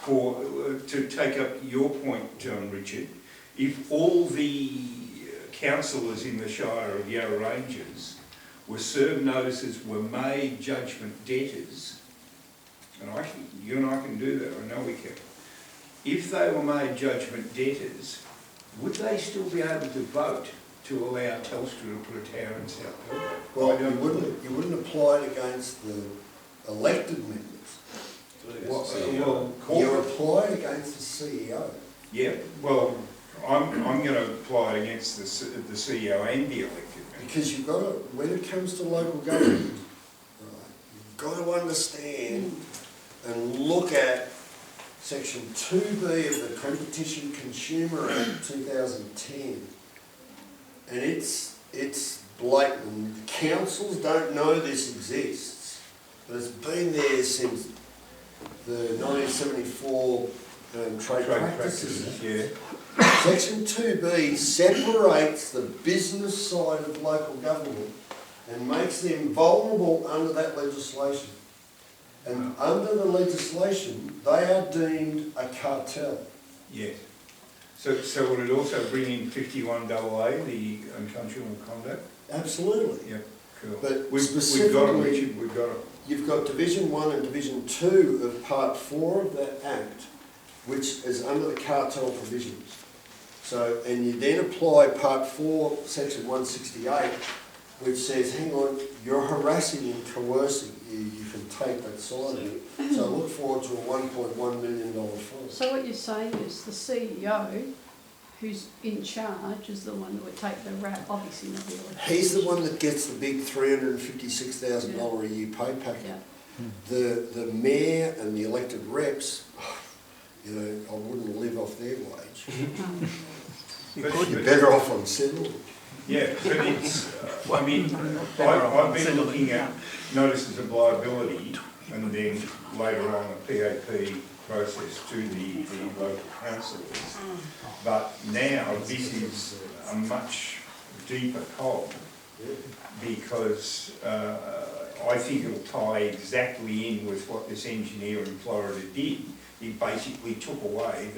to take up your point, John Richard, if all the councillors in the Shire of Yarra Ranges were served notices, were made judgment debtors, and you and I can do that, I know we can. If they were made judgment debtors, would they still be able to vote to allow Telstra to put a tower in South Melbourne? Well, you wouldn't apply it against the elected members. You apply it against the CEO. Yeah, well, I'm going to apply it against the CEO and the elected members. Because you've got to, when it comes to local government, right, you've got to understand and look at Section 2B of the Competition Consumer Act 2010. And it's blatant. Councils don't know this exists, but it's been there since the 1974 trade practices. Yeah. Section 2B separates the business side of local government and makes them vulnerable under that legislation. And under the legislation, they are deemed a cartel. Yes. So would it also bring in 51AA, the unconscionable conduct? Absolutely. Yep, cool. But We've specifically, got it, Richard, we've got it. you've got Division 1 and Division 2 of Part 4 of that Act, which is under the cartel provisions. So, and you then apply Part 4, Section 168, which says, hang on, you're harassing and coercing, you can take that side of it. So look forward to a $1.1 million fine. So what you're saying is the CEO, who's in charge, is the one that would take the rap, obviously not the elected. He's the one that gets the big $356,000 a year pay packet. Yeah. The mayor and the elected reps, you know, I wouldn't live off their wage. You're better off on civil. Yeah, but it's, I mean, I've been looking at notices of liability and then later on a PAP process to the local councils. But now this is a much deeper cog because I think it'll tie exactly in with what this engineer in Florida did. He basically took away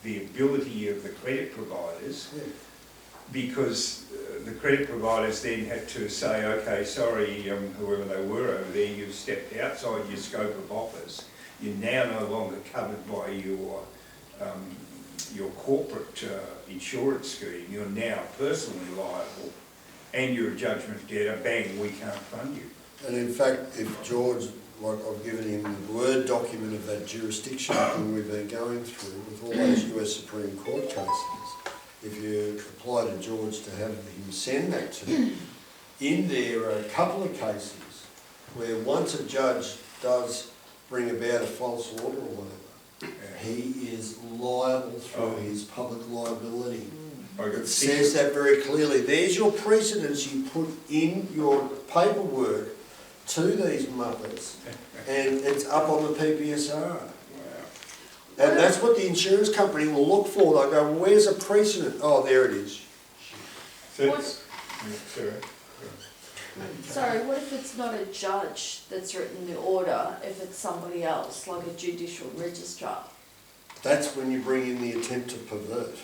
the ability of the credit providers because the credit providers then had to say, okay, sorry, whoever they were over there, you've stepped outside your scope of office. You're now no longer covered by your corporate insurance scheme. You're now personally liable and you're a judgment debtor. Bang, we can't fund you. And in fact, if George, like I've given him the Word document of that jurisdiction thing we've been going through with all those US Supreme Court cases, if you apply to George to have him send that to you, in there are a couple of cases where once a judge does bring about a false order or whatever, he is liable through his public liability. It says that very clearly. There's your precedents you put in your paperwork to these Muppets, and it's up on the PPSR. And that's what the insurance company will look for. They'll go, well, where's a precedent? Oh, there it is. Sorry, what if it's not a judge that's written the order, if it's somebody else, like a judicial registrar? That's when you bring in the attempt to pervert,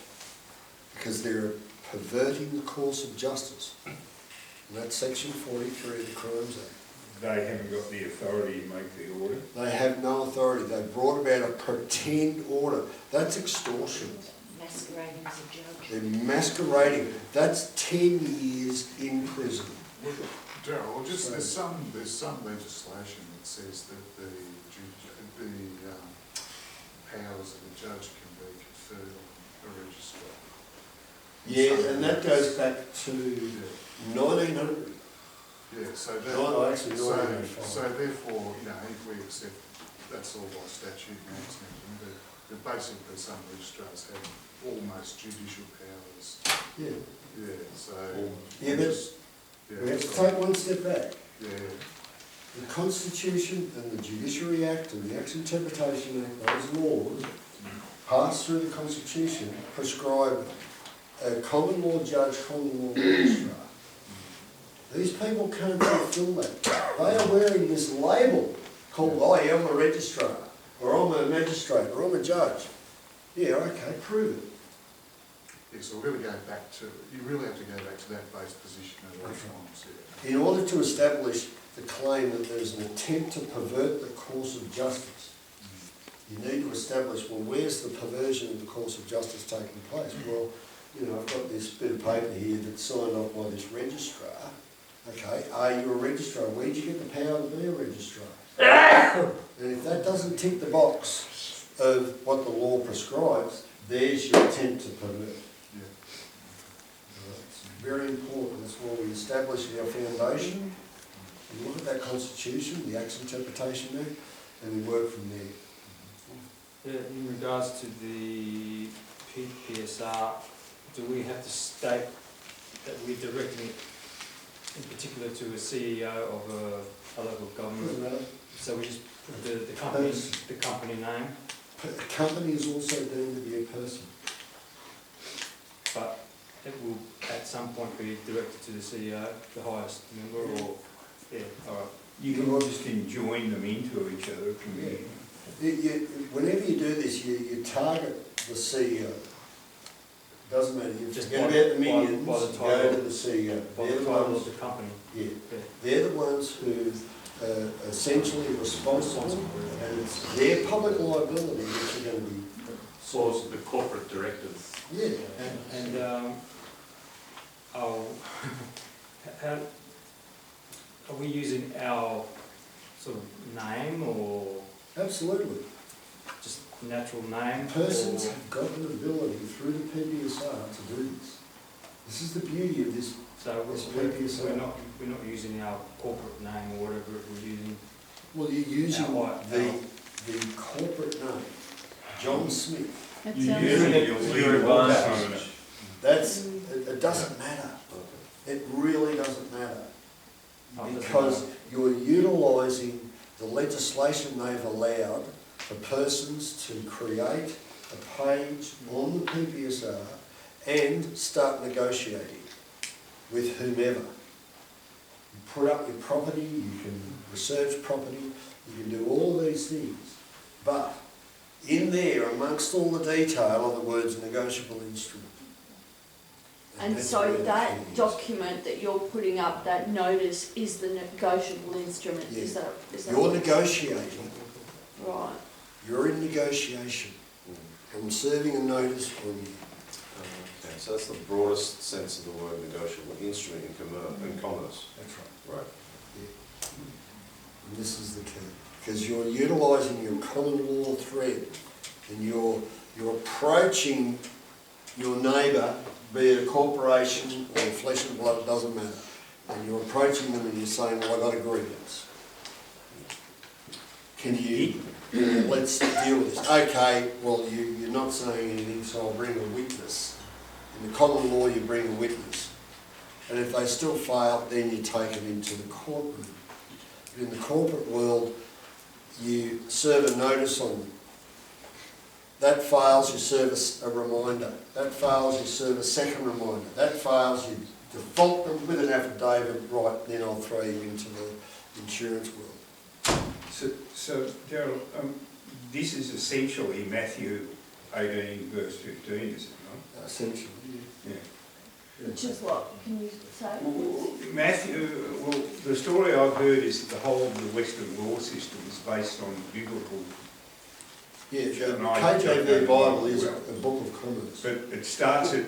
because they're perverting the course of justice. And that's Section 43 of the Crimes Act. They haven't got the authority to make the order. They have no authority. They brought about a pretend order. That's extortion. Masquerading as a judge. They're masquerading. That's 10 years in prison. Darryl, just there's some legislation that says that the powers of the judge can be conferred on a registrar. Yeah, and that goes back to 1900. Yeah, so therefore, you know, if we accept that's all by statute and everything, but basically some registrars have almost judicial powers. Yeah. Yeah, so... Yeah, but we have to take one step back. Yeah. The Constitution and the Judiciary Act and the Acts Interpretation Act, those laws passed through the Constitution, prescribe a common law judge, common law registrar. These people can't fulfill that. They are wearing this label called, oh yeah, I'm a registrar, or I'm a magistrate, or I'm a judge. Yeah, okay, prove it. Yeah, so we're going to go back to, you really have to go back to that base position at all times. Yeah. In order to establish the claim that there's an attempt to pervert the course of justice, you need to establish, well, where's the perversion of the course of justice taking place? Well, you know, I've got this bit of paper here that's signed off by this registrar. Okay, are you a registrar? Where did you get the power to be a registrar? And if that doesn't tick the box of what the law prescribes, there's your attempt to pervert. Yeah. It's very important. That's why we establish our foundation. We look at that Constitution, the Acts Interpretation Act, and we work from there. Yeah, in regards to the PPSR, do we have to state that we're directing it in particular to a CEO of a local government? So we just The company name, A company is also deemed to be a person. but it will at some point be directed to the CEO, the highest member, or, yeah, all right. You can just join them into each other, it can be. Whenever you do this, you target the CEO. Doesn't matter, you Just forget by- about the minions, by the go title- to the CEO. By They're the the title ones, of the company. yeah, Yeah. they're the ones who are essentially responsible, and it's their public liability which are going to be. Source of the corporate directors. Yeah. And how, are we using our sort of name or Absolutely. just natural name? Persons or- have got an ability through the PPSR to do this. This is the beauty of this. So This we're PPSR. not using our corporate name or whatever, we're using. Well, you're using Our- the corporate name, John Smith. That You sounds use like it, you'll leave it on. That's, it doesn't matter. It really doesn't matter. Because you're utilising the legislation they've allowed for persons to create a page on the PPSR and start negotiating with whomever. You put up your property, you can research property, you can do all these things. But in there, amongst all the detail, are the words negotiable instrument. And that's so where the that key is. document that you're putting up, that notice, is the negotiable instrument, is Yeah. that? You're negotiating, Right. you're in negotiation. I'm serving a notice on you. Okay, so that's the broadest sense of the word negotiable instrument in commerce. That's right. Right. And this is the key, because you're utilising your common law thread, and you're approaching your neighbour, be it a corporation or flesh and blood, it doesn't matter. And you're approaching them and you're saying, well, I've got a grievance. Can you, let's deal with this. Okay, well, you're not saying anything, so I'll bring a witness. In the common law, you bring a witness. And if they still fail, then you take them into the courtroom. But in the corporate world, you serve a notice on them. That fails, you serve a reminder. That fails, you serve a second reminder. That fails, you default them with an affidavit, right, then I'll throw you into the insurance world. So Darryl, this is essentially Matthew 18 verse 15, is it not? Essentially, yeah. Which is what, can you say? Well, the story I've heard is that the whole of the Western law system is based on biblical. Yeah, the KJV Bible is a book of commerce. But it starts at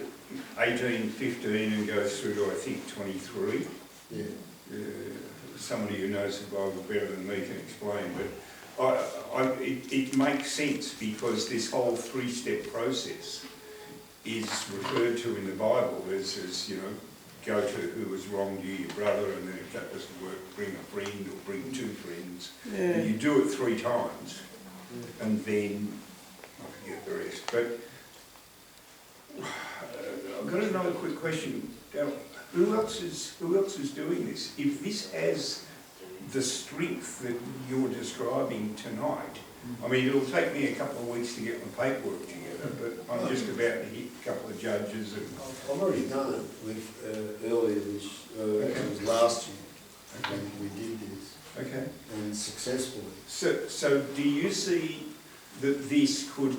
18:15 and goes through to, I think, 23. Yeah. Somebody who knows the Bible better than me can explain, but it makes sense because this whole three-step process is referred to in the Bible as you know, go to who has wronged you, your brother, and then if that doesn't work, bring a friend or bring two friends. Yeah. And you do it 3 times, and then I forget the rest. But I've got another quick question. Who else is doing this? If this has the strength that you're describing tonight, I mean, it'll take me a couple of weeks to get my paperwork together, but I'm just about to hit a couple of judges. And I've already done it with earlier this, it was last year, when we did this. Okay. And successfully. So do you see that this could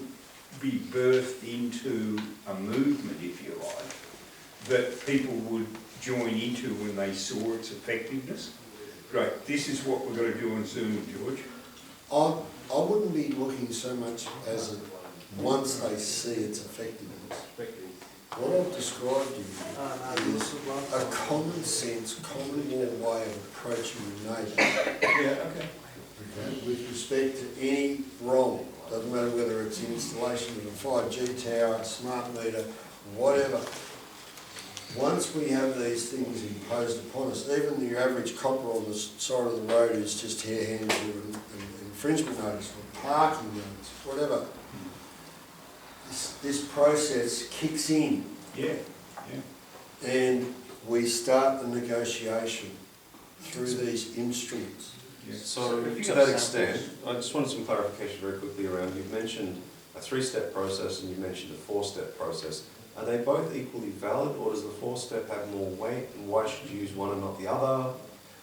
be birthed into a movement, if you like, that people would join into when they saw its effectiveness? Great, this is what we're going to do on Zoom, George. I wouldn't be looking so much as once they see its effectiveness. What I've described to you is a common sense, common law way of approaching your neighbour. Yeah, okay. Okay, with respect to any wrong. Doesn't matter whether it's installation of a 5G tower, a smart meter, whatever. Once we have these things imposed upon us, even your average copper on the side of the road is just here hands you an infringement notice or parking notice, whatever. This process kicks in. Yeah. And we start the negotiation through these instruments. So, Have you to got that samples? extent, I just wanted some clarification very quickly around, you've mentioned a 3-step process and you mentioned a 4-step process. Are they both equally valid, or does the 4-step have more weight, and why should you use one and not the other?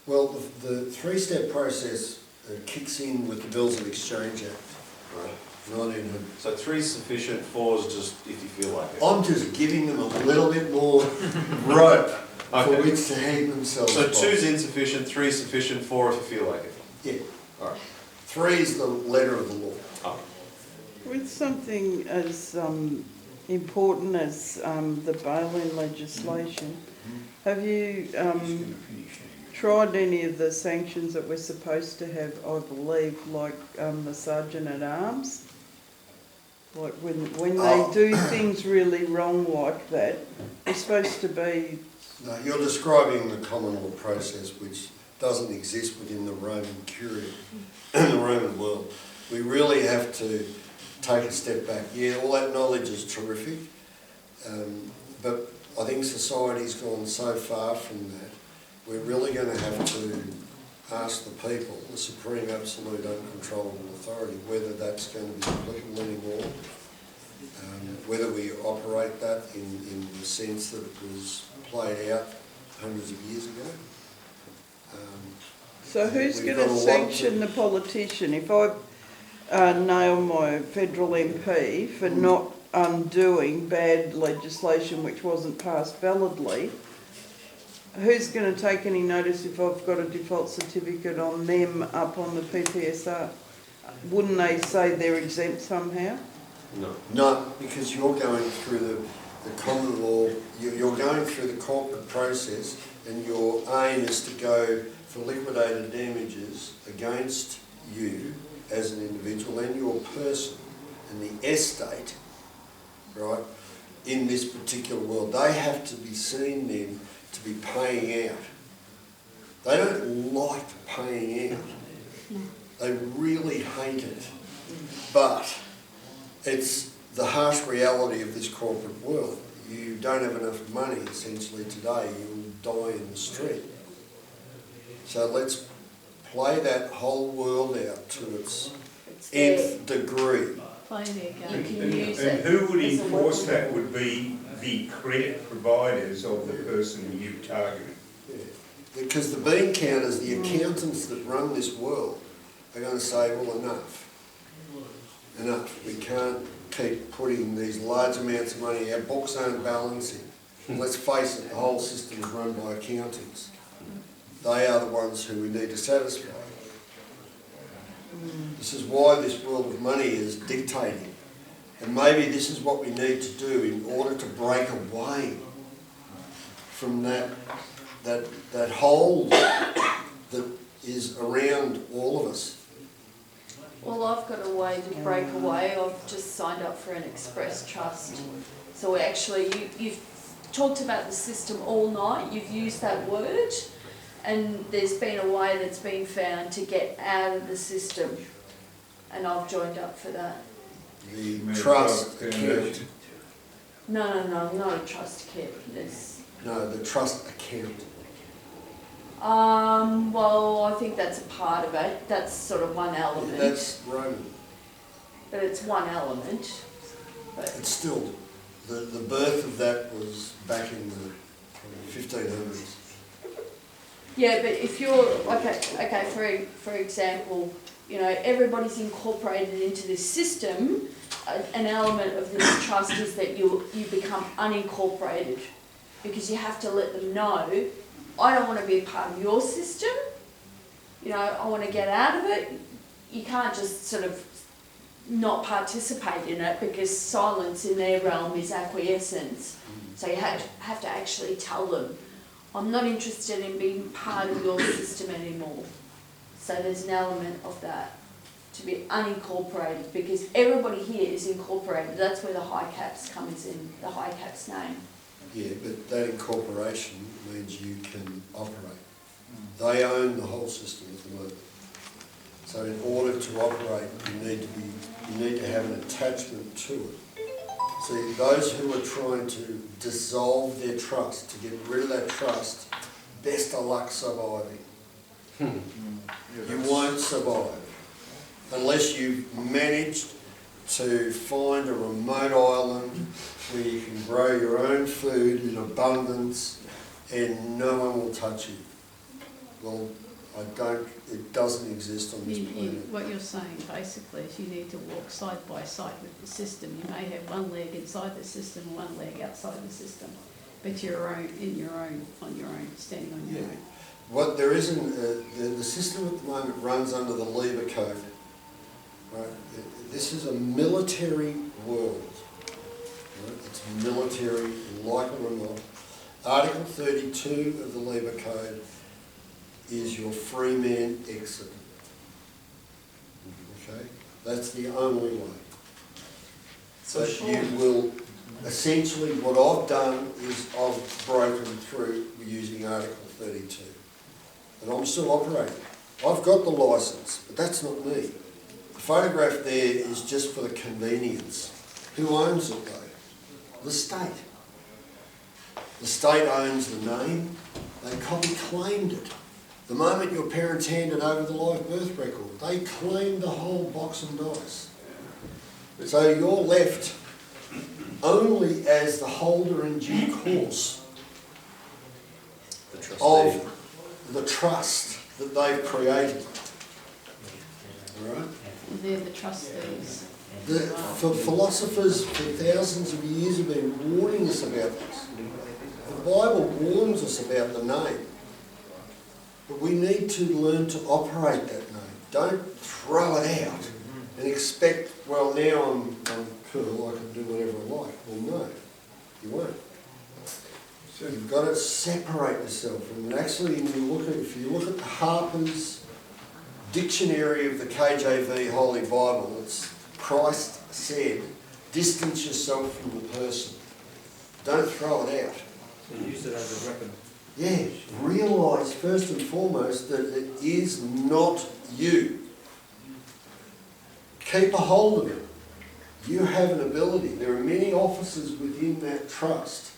Well, the 3-step process kicks in with the Bills of Exchange Act, Right. 1900. So 3 is sufficient, 4 is just if you feel like it. I'm just giving them a little bit more rope Okay. for which to hang themselves So by. 2 is insufficient, 3 is sufficient, 4 if you feel like it. Yeah. Alright. 3 is the letter of the law. Oh. With something as important as the bail-in legislation, have you tried any of the sanctions that we're supposed to have, I believe, like the Sergeant at Arms? Like when they do things really wrong like that, it's supposed to be... No, you're describing the common law process, which doesn't exist within the Roman Curia, the Roman world. We really have to take a step back. Yeah, all that knowledge is terrific, but I think society's gone so far from that. We're really going to have to ask the people, the supreme, absolute, uncontrollable authority, whether that's going to be applicable anymore, whether we operate that in the sense that it was played out hundreds of years ago. So who's we've going got to a lot sanction the politician? If I nail my federal MP for not undoing bad legislation which wasn't passed validly, who's going to take any notice if I've got a default certificate on them up on the PPSR? Wouldn't they say they're exempt somehow? No. No, because you're going through the common law, you're going through the corporate process, and your aim is to go for liquidated damages against you as an individual and your person and the estate, right, in this particular world. They have to be seen then to be paying out. They don't like paying out. They really hate it. But it's the harsh reality of this corporate world. You don't have enough money, essentially, today. You'll die in the street. So let's play that whole world out to its nth degree. Play their game. You can use And it who would as a enforce weapon. that would be the credit providers of the person you targeted. Yeah. Because the bean counters, the accountants that run this world, are going to say, well, enough. Enough. We can't keep putting these large amounts of money. Our books aren't balancing. Let's face it, the whole system is run by accountants. They are the ones who we need to satisfy. This is why this world of money is dictating. And maybe this is what we need to do in order to break away from that hold that is around all of us. Well, I've got a way to break away. I've just signed up for an express trust. So actually, you've talked about the system all night. You've used that word, and there's been a way that's been found to get out of the system, and I've joined up for that. The trust account. No, not a trust kit. No, the trust account. Well, I think that's a part of it. That's sort of one element. That's Roman. But it's one element. But It's still, the birth of that was back in the 1500s. yeah, but if you're okay, for example, you know, everybody's incorporated into this system. An element of this trust is that you become unincorporated, because you have to let them know, I don't want to be a part of your system. You know, I want to get out of it. You can't just sort of not participate in it, because silence in their realm is acquiescence. So you have to actually tell them, I'm not interested in being part of your system anymore. So there's an element of that, to be unincorporated, because everybody here is incorporated. That's where the high caps comes in, the high caps name. Yeah, but that incorporation means you can operate. They own the whole system at the moment. So in order to operate, you need to have an attachment to it. See, those who are trying to dissolve their trust, to get rid of that trust, best of luck surviving. You won't survive unless you've managed to find a remote island where you can grow your own food in abundance and no one will touch you. Well, it doesn't exist on this planet. What you're saying basically is you need to walk side by side with the system. You may have one leg inside the system, one leg outside the system, but you're on your own, standing on your own. What there isn't, the system at the moment runs under the Lever Code. Right? This is a military world. Right? It's military, like it or not. Article 32 of the Lever Code is your free man exit. Okay? That's the only way. So you will, essentially what I've done is I've broken through using Article 32. And I'm still operating. I've got the licence, but that's not me. The photograph there is just for the convenience. Who owns it though? The state. The state owns the name. They copy-claimed it. The moment your parents handed over the live birth record, they claimed the whole box and dice. So you're left only as the holder in due course of the trust that they've created. All right? And they're the trustees. For philosophers for thousands of years have been warning us about this. The Bible warns us about the name. But we need to learn to operate that name. Don't throw it out and expect, well, now I'm cool, I can do whatever I like. Well, no, you won't. So you've got to separate yourself. And actually, if you look at the Harper's Dictionary of the KJV Holy Bible, it's Christ said, distance yourself from the person. Don't throw it out. So use it as a weapon. Yeah, realise first and foremost that it is not you. Keep a hold of it. You have an ability. There are many officers within that trust.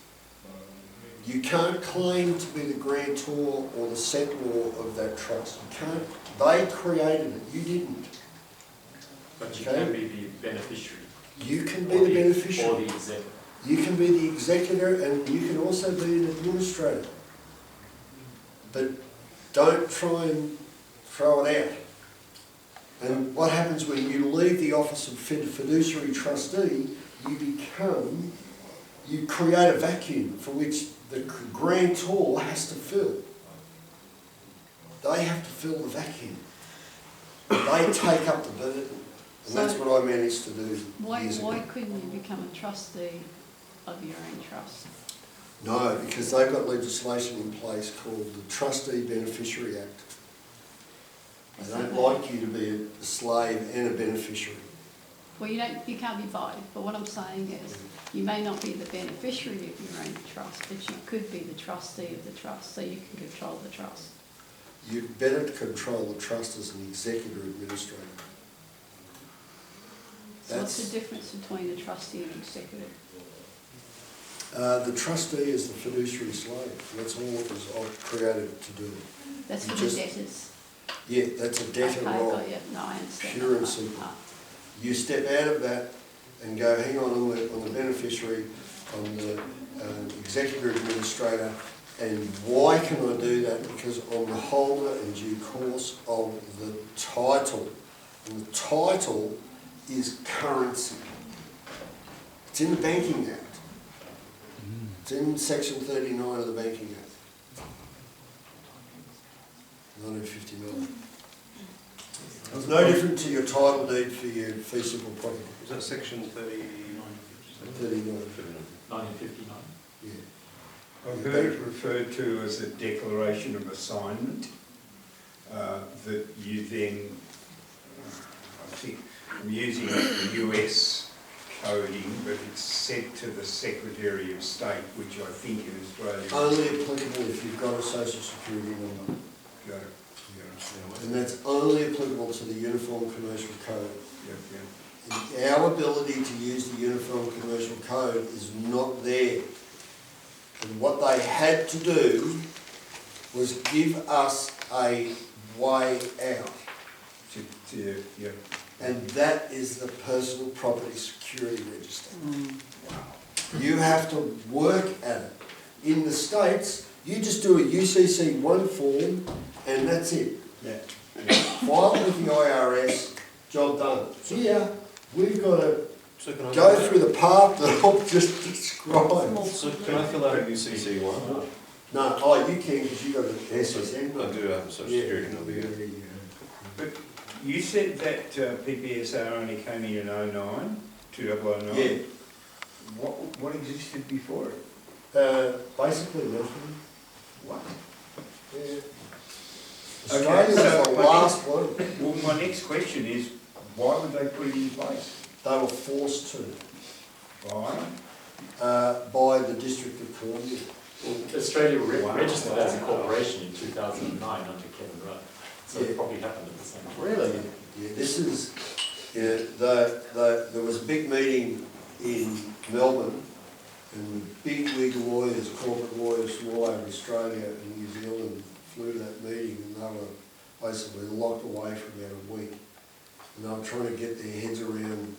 You can't claim to be the grantor or the settlor of that trust. You can't. They created it. You didn't. But you can be the beneficiary. You can be the beneficiary. Or the executor. You can be the executor and you can also be an administrator. But don't try and throw it out. And what happens when you leave the office of fiduciary trustee, you create a vacuum for which the grantor has to fill. They have to fill the vacuum. They take up the burden. And that's what I managed to do years ago. Why couldn't you become a trustee of your own trust? No, because they've got legislation in place called the Trustee Beneficiary Act. They don't like you to be a slave and a beneficiary. Well, you can't be both, but what I'm saying is you may not be the beneficiary of your own trust, but you could be the trustee of the trust, so you can control the trust. You'd better control the trust as an executor administrator. So what's the difference between a trustee and an executor? The trustee is the fiduciary slave. That's all it was created to do. That's for the debtors. Yeah, that's a debtor role. No, I understand. Pure and simple. You step out of that and go, hang on the beneficiary, on the executor administrator, and why can I do that? Because I'm the holder in due course of the title. And the title is currency. It's in the Banking Act. It's in Section 39 of the Banking Act. 1959. It's no different to your title deed for your fee simple property. Is that Section 39? 1959. Yeah. I've heard it referred to as a declaration of assignment, that you then, I think, I'm using the US coding, but it's sent to the Secretary of State, which I think in Australia... Only applicable if you've got a social security number. Got it. And that's only applicable to the Uniform Commercial Code. Yep. Our ability to use the Uniform Commercial Code is not there. And what they had to do was give us a way out. Yeah. And that is the personal property security register. You have to work at it. In the States, you just do a UCC1 form and that's it. Yeah. File it with the IRS, job done. Here, we've got to So can I go through the path that I've just described. So can I fill out a UCC one? No, oh, you can because you've got an SSN. I do have a social security number, yeah. But you said that PPSR only came in 2009, 2009? Yeah. What existed before it? Basically nothing. What? Yeah. Okay, Australia was the last one. Well, my next question is, why would they put it in place? They were forced to. Why? By the District of Columbia. Australia registered as a corporation in 2009 under Kevin Rudd, so it probably happened at the same time. Really? Yeah, this is, there was a big meeting in Melbourne, and big legal lawyers, corporate lawyers from all over Australia and New Zealand flew to that meeting, and they were basically locked away for about a week. And they were trying to get their heads around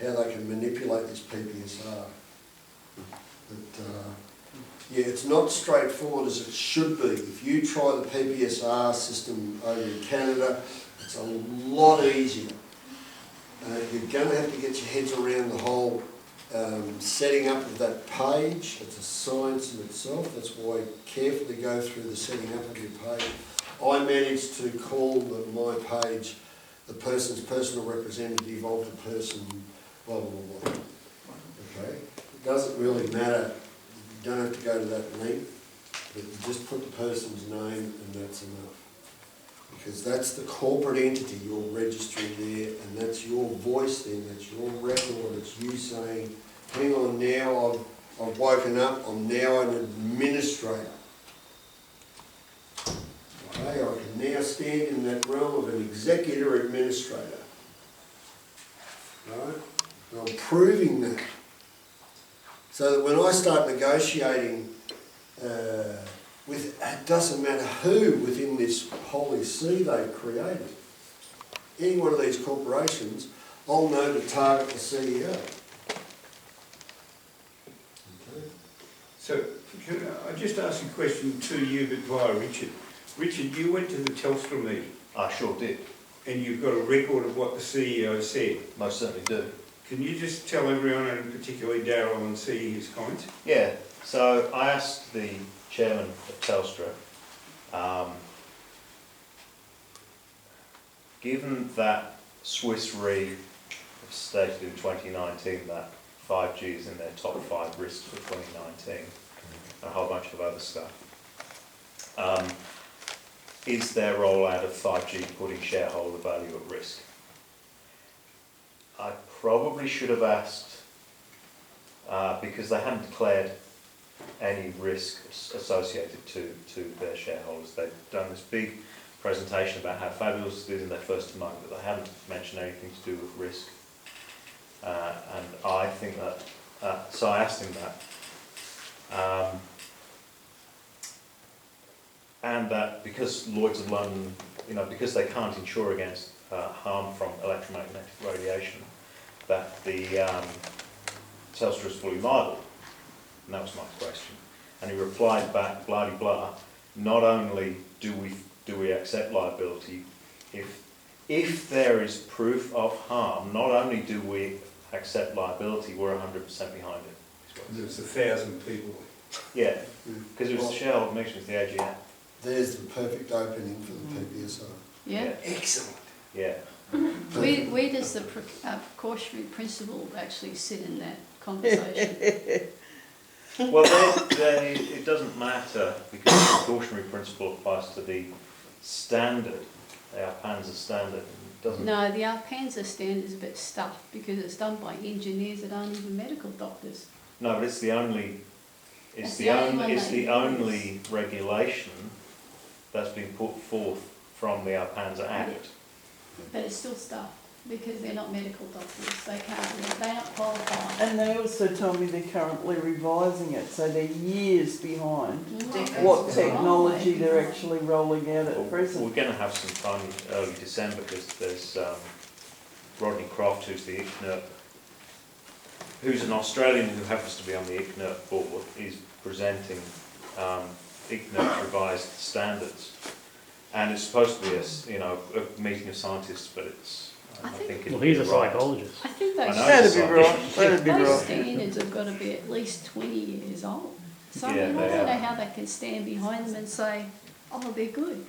how they can manipulate this PPSR. But yeah, it's not straightforward as it should be. If you try the PPSR system over in Canada, it's a lot easier. You're going to have to get your heads around the whole setting up of that page. It's a science in itself. That's why carefully go through the setting up of your page. I managed to call my page the person's personal representative of the person, blah, blah, blah, blah. Okay? It doesn't really matter. You don't have to go to that length, but you just put the person's name and that's enough. Because that's the corporate entity you're registering there, and that's your voice then, that's your record, it's you saying, hang on now, I've woken up, I'm now an administrator. Okay, I can now stand in that realm of an executor administrator. Right? And I'm proving that. So that when I start negotiating with, it doesn't matter who within this holy see they've created, any one of these corporations, I'll know to target the CEO. Okay. So, can I just ask a question to you, but via Richard? Richard, you went to the Telstra meeting. I sure did. And you've got a record of what the CEO said. Most certainly do. Can you just tell everyone, and particularly Darryl, and see his comments? Yeah, so I asked the chairman of Telstra, given that Swiss Re stated in 2019 that 5G is in their top 5 risks for 2019, and a whole bunch of other stuff, is their rollout of 5G putting shareholder value at risk? I probably should have asked, because they hadn't declared any risk associated to their shareholders. They've done this big presentation about how fabulous it is in their first month, but they haven't mentioned anything to do with risk. And I think that, so I asked him that. And that because Lloyd's of London, because they can't insure against harm from electromagnetic radiation, that the Telstra is fully liable. And that was my question. And he replied back, blah de blah, not only do we accept liability, if there is proof of harm, not only do we accept liability, we're 100% behind it. There's 1,000 people. Yeah, because it was the shareholder meeting with the AGM. There's the perfect opening for the PPSR. Yeah. Excellent. Yeah. Where does the precautionary principle actually sit in that conversation? Well, it doesn't matter because the precautionary principle applies to the standard, the Alpanza standard. It doesn't. No, the Alpanza standard is a bit stuffed because it's done by engineers that aren't even medical doctors. No, but it's the only. It's the only regulation that's been put forth from the Alpanza Act. But it's still stuffed. because they're not medical doctors, they can't, they're not qualified. And they also told me they're currently revising it, so they're years behind Mm. what technology they're actually rolling out at We're present. going to have some fun early December because there's Rodney Croft, who's the ICNIRP, who's an Australian who happens to be on the ICNIRP board, is presenting ICNIRP's revised standards. And it's supposed to be a meeting of scientists, but it's, I think Well, he's a psychologist. I think I those, know That'd it's be a right, scientist. that'd be those right. standards have got to be at least 20 years old. So Yeah, I mean, I they don't know are. how they can stand behind them and say, oh, they're good.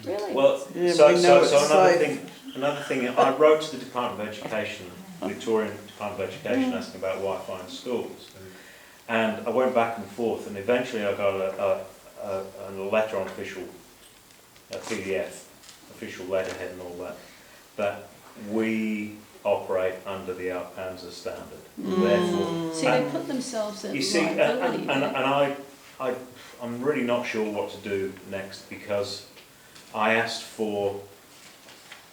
Really? Well, Yeah, so we know it's another safe. thing, I wrote to the Department of Education, Victorian Department of Education, asking about Wi-Fi in schools. And I went back and forth, and eventually I got a letter on official, a PDF, official letterhead and all that, that we operate under the ARPANZA standard. Therefore, See, they put themselves at you see, liability. I'm really not sure what to do next because I asked for,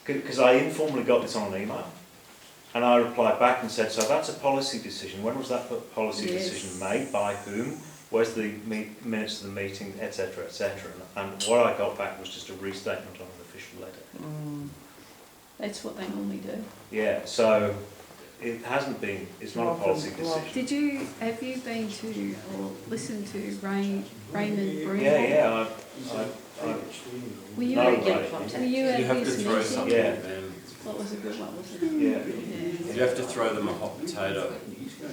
because I informally got this on an email, and I replied back and said, so that's a policy decision. When was that policy decision made? By whom? Where's the minutes of the meeting, etc., etc. And what I got back was just a restatement on an official letter. That's what they normally do. Yeah, so it hasn't been, it's not a policy decision. Have you been to or listened to Raymond Broom? Yeah, Were you No, at, right. were you at You have to his throw meeting? something Yeah. at them. What was a good one, wasn't it? Yeah. You have to throw them a hot potato. I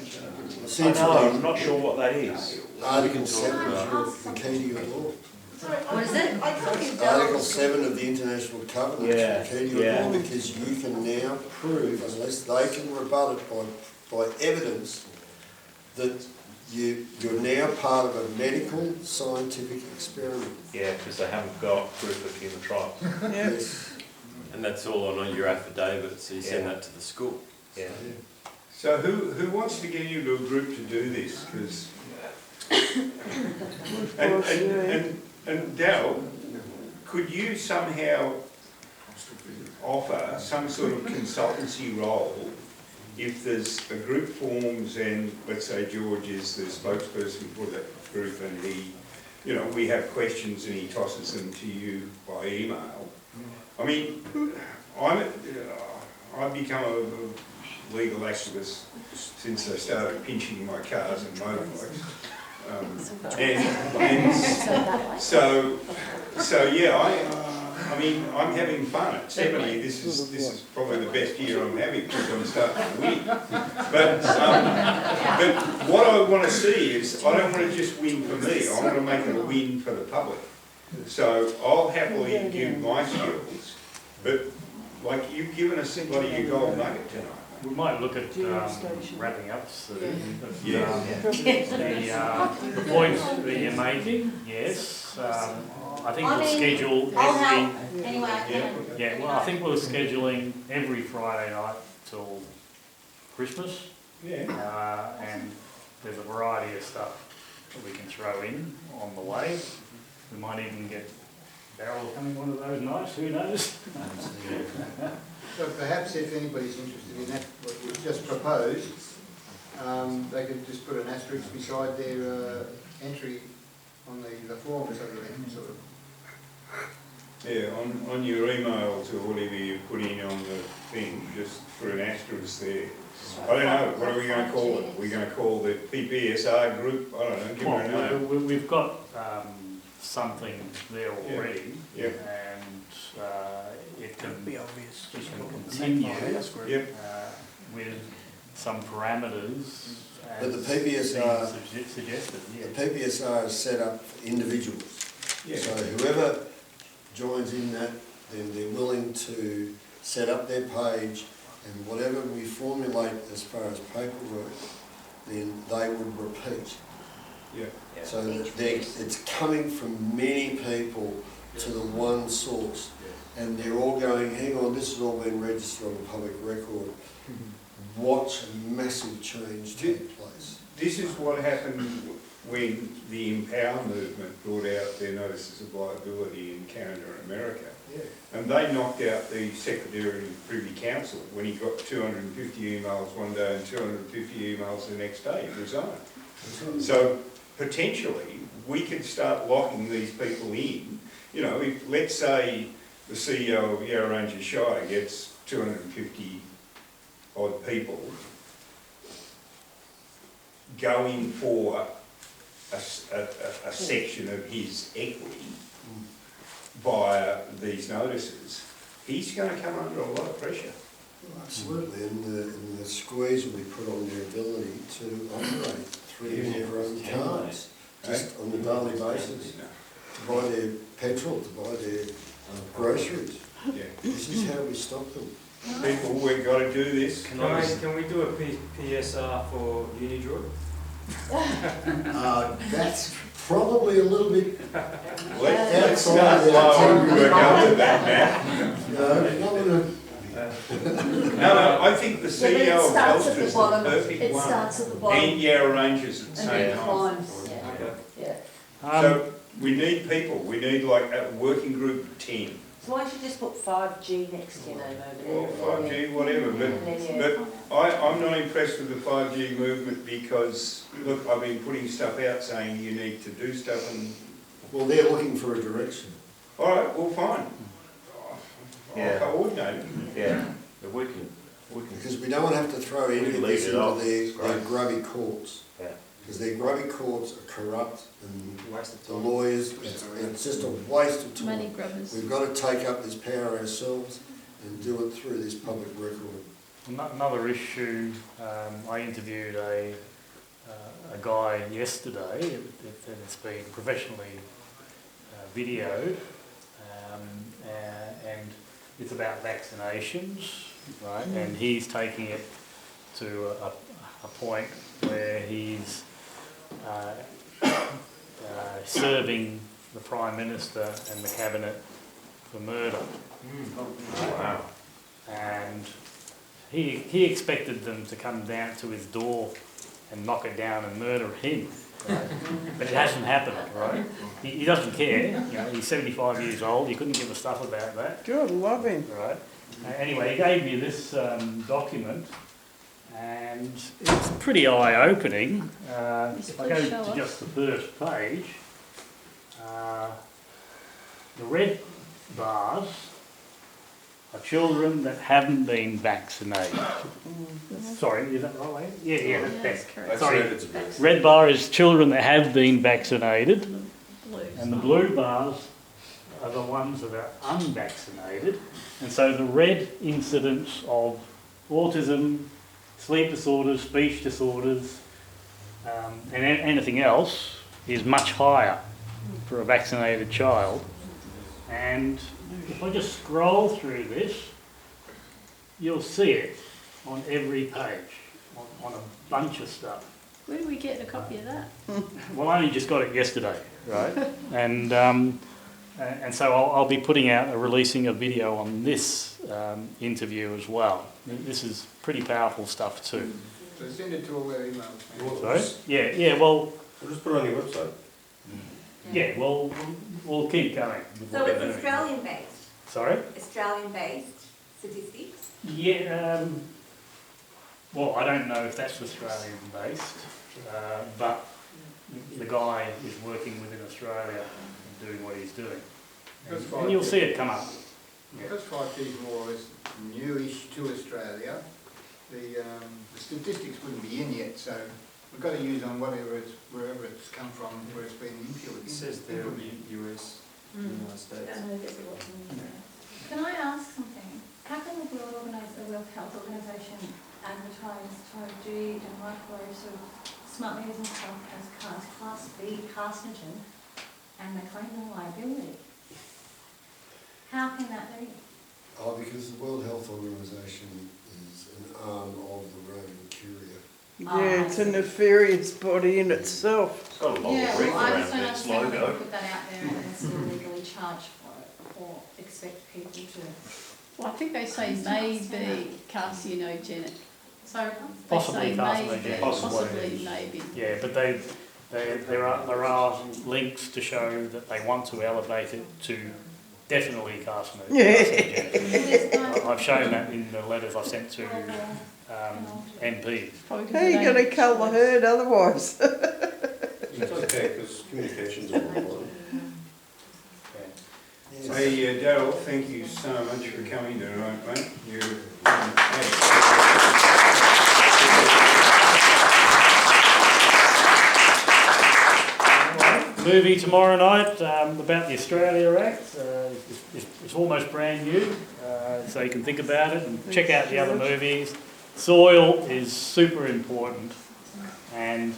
know, I'm not sure what that is. Article 7 of the key to your law. What is it? Article 7 of the International Covenant Yeah, is the key to your yeah. law because you can now prove, unless they can rebut it by evidence, that you're now part of a medical scientific experiment. Yeah, because they haven't got proof of human trials. Yes. And that's all on your affidavit, so you send Yeah. that to the school. Yeah. So who wants to get into a group to do this? 'Cause and Darryl, could you somehow offer some sort of consultancy role if there's a group forms and let's say George is the spokesperson for that group and we have questions and he tosses them to you by email. I mean, I've become a legal activist since I started pinching my cars and motorbikes. So yeah, I mean, I'm having fun. At 70, this is probably the best year I'm having because I'm starting to win. But what I want to see is, I don't want to just win for me, I want to make it a win for the public. So I'll happily give my skills, but like you've given us somebody your gold nugget tonight. We might look at wrapping up soon. The points that you're making, yes. I think we'll schedule every... Anyway, I can. Yeah, well, I think we're scheduling every Friday night till Christmas. Yeah. And there's a variety of stuff that we can throw in on the way. We might even get Darryl coming one of those nights, who knows? So perhaps if anybody's interested in that, what you've just proposed, they could just put an asterisk beside their entry on the form so that they can sort of... Yeah, on your emails or whatever you put in on the thing, just put an asterisk there. I don't know, what are we going to call it? We're going to call the PPSR group? I don't know, give it a name. We've got something there already, Yep. and it can be obvious. It can continue with some parameters. But the PPSR, suggested, the PPSR is set up for individuals. Yeah. So whoever joins in that, then they're willing to set up their page, and whatever we formulate as far as paperwork, then they would repeat. Yeah. So that it's coming from many people to the one source, and they're all going, hang on, this has all been registered on the public record. Watch a massive change take place. This is what happened when the Empower movement brought out their notices of liability in Canada and America. Yeah. And they knocked out the Secretary of Privy Council when he got 250 emails one day and 250 emails the next day. He resigned. So potentially we could start locking these people in. You know, if let's say the CEO of Yarra Ranges Shire gets 250 odd people going for a section of his equity via these notices, he's going to come under a lot of pressure. Well, absolutely, and the squeeze will be put on their ability to operate through their own cards, just on a daily basis, to buy their petrol, to buy their groceries. Yeah. This is how we stop them. People, we've got to do this. Can we do a PPSR for UNIDROIT? That's probably a little bit Let's start slow and work up to that now. No, I think the CEO of Telstra is the perfect one. Starts at the bottom. And Yarra Ranges at the same time. Climbs. So we need people. We need like a working group of 10. So why don't you just put 5G next to your name over there? Well, 5G, whatever, but I'm not impressed with the 5G movement because, look, I've been putting stuff out saying you need to do stuff and... Well, they're looking for a direction. All right, well, fine. I'll coordinate it. Yeah, but we can... Because we don't have to throw any of this into their grubby courts. Yeah. Because their grubby courts are corrupt and the lawyers, it's just a waste of time. Money grubbers. We've got to take up this power ourselves and do it through this public record. Another issue, I interviewed a guy yesterday, and it's been professionally videoed, and it's about vaccinations, right? And he's taking it to a point where he's serving the Prime Minister and the Cabinet for murder. Wow. And he expected them to come down to his door and knock it down and murder him. Right? But it hasn't happened, right? He doesn't care. You know, he's 75 years old. He couldn't give a stuff about that. God, love him. Right. Anyway, he gave me this document, and it's pretty eye-opening. If I go to just the first page, the red bars are children that haven't been vaccinated. Sorry, is that the right way? Yeah, that's correct. Sorry, red bar is children that have been vaccinated, and the blue bars are the ones that are unvaccinated. And so the red incidence of autism, sleep disorders, speech disorders, and anything else is much higher for a vaccinated child. And if I just scroll through this, you'll see it on every page, on a bunch of stuff. Where do we get a copy of that? Well, I only just got it yesterday, right? And so I'll be releasing a video on this interview as well. This is pretty powerful stuff too. So send it to all our emails. Sorry? Yeah, well... We'll just put it on your website. Yeah, well, we'll keep going. So it's Australian-based? Sorry? Australian-based statistics? Yeah, well, I don't know if that's Australian-based, but the guy is working within Australia and doing what he's doing. And you'll see it come up. Because 5G is more or less newish to Australia, the statistics wouldn't be in yet, so we've got to use on wherever it's come from, where it's been implemented. It says there US, United States. Can I ask something? How can the World Health Organization advertise 5G and microwave sort of smart meters and stuff as class B carcinogen, and they claim no liability? How can that be? Oh, because the World Health Organization is an arm of the Roman Curia. Yeah, it's a nefarious body in itself. It's got a lot of grief around its logo. They put that out there and then still legally charge for it, or expect people to. Well, I think they say may be carcinogenic. So Possibly carcinogenic. Possibly, maybe. Yeah, but they There are links to show that they want to elevate it to definitely carcinogenic. I've shown that in the letters I've sent to MPs. How are you going to cull the herd otherwise? It's okay, because communications are important. Hey, Darryl, thank you so much for coming tonight, mate. Movie tomorrow night about the Australia Act. It's almost brand new, so you can think about it and check out the other movies. Soil is super important, and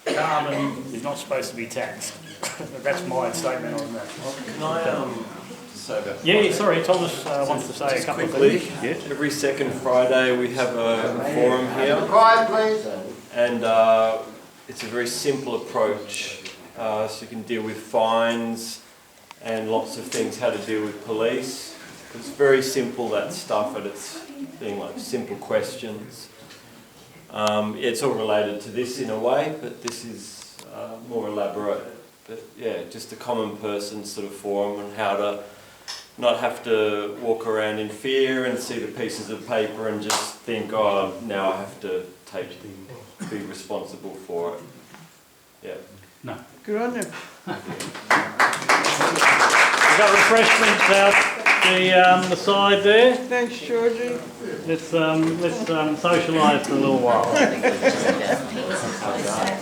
carbon is not supposed to be taxed. That's my statement on that. Can I say about? Yeah, sorry, Thomas wants to say a couple of quickly, things. Yeah. Every second Friday we have a forum here. Quiet, please. And it's a very simple approach. So you can deal with fines and lots of things, how to deal with police. It's very simple, that stuff, and it's being like simple questions. It's all related to this in a way, but this is more elaborate. But yeah, just a common person sort of forum on how to not have to walk around in fear and see the pieces of paper and just think, oh, now I have to be responsible for it. Yeah. No. Good on you. We've got refreshments out the side there. Thanks, Georgie. Let's socialise for a little while.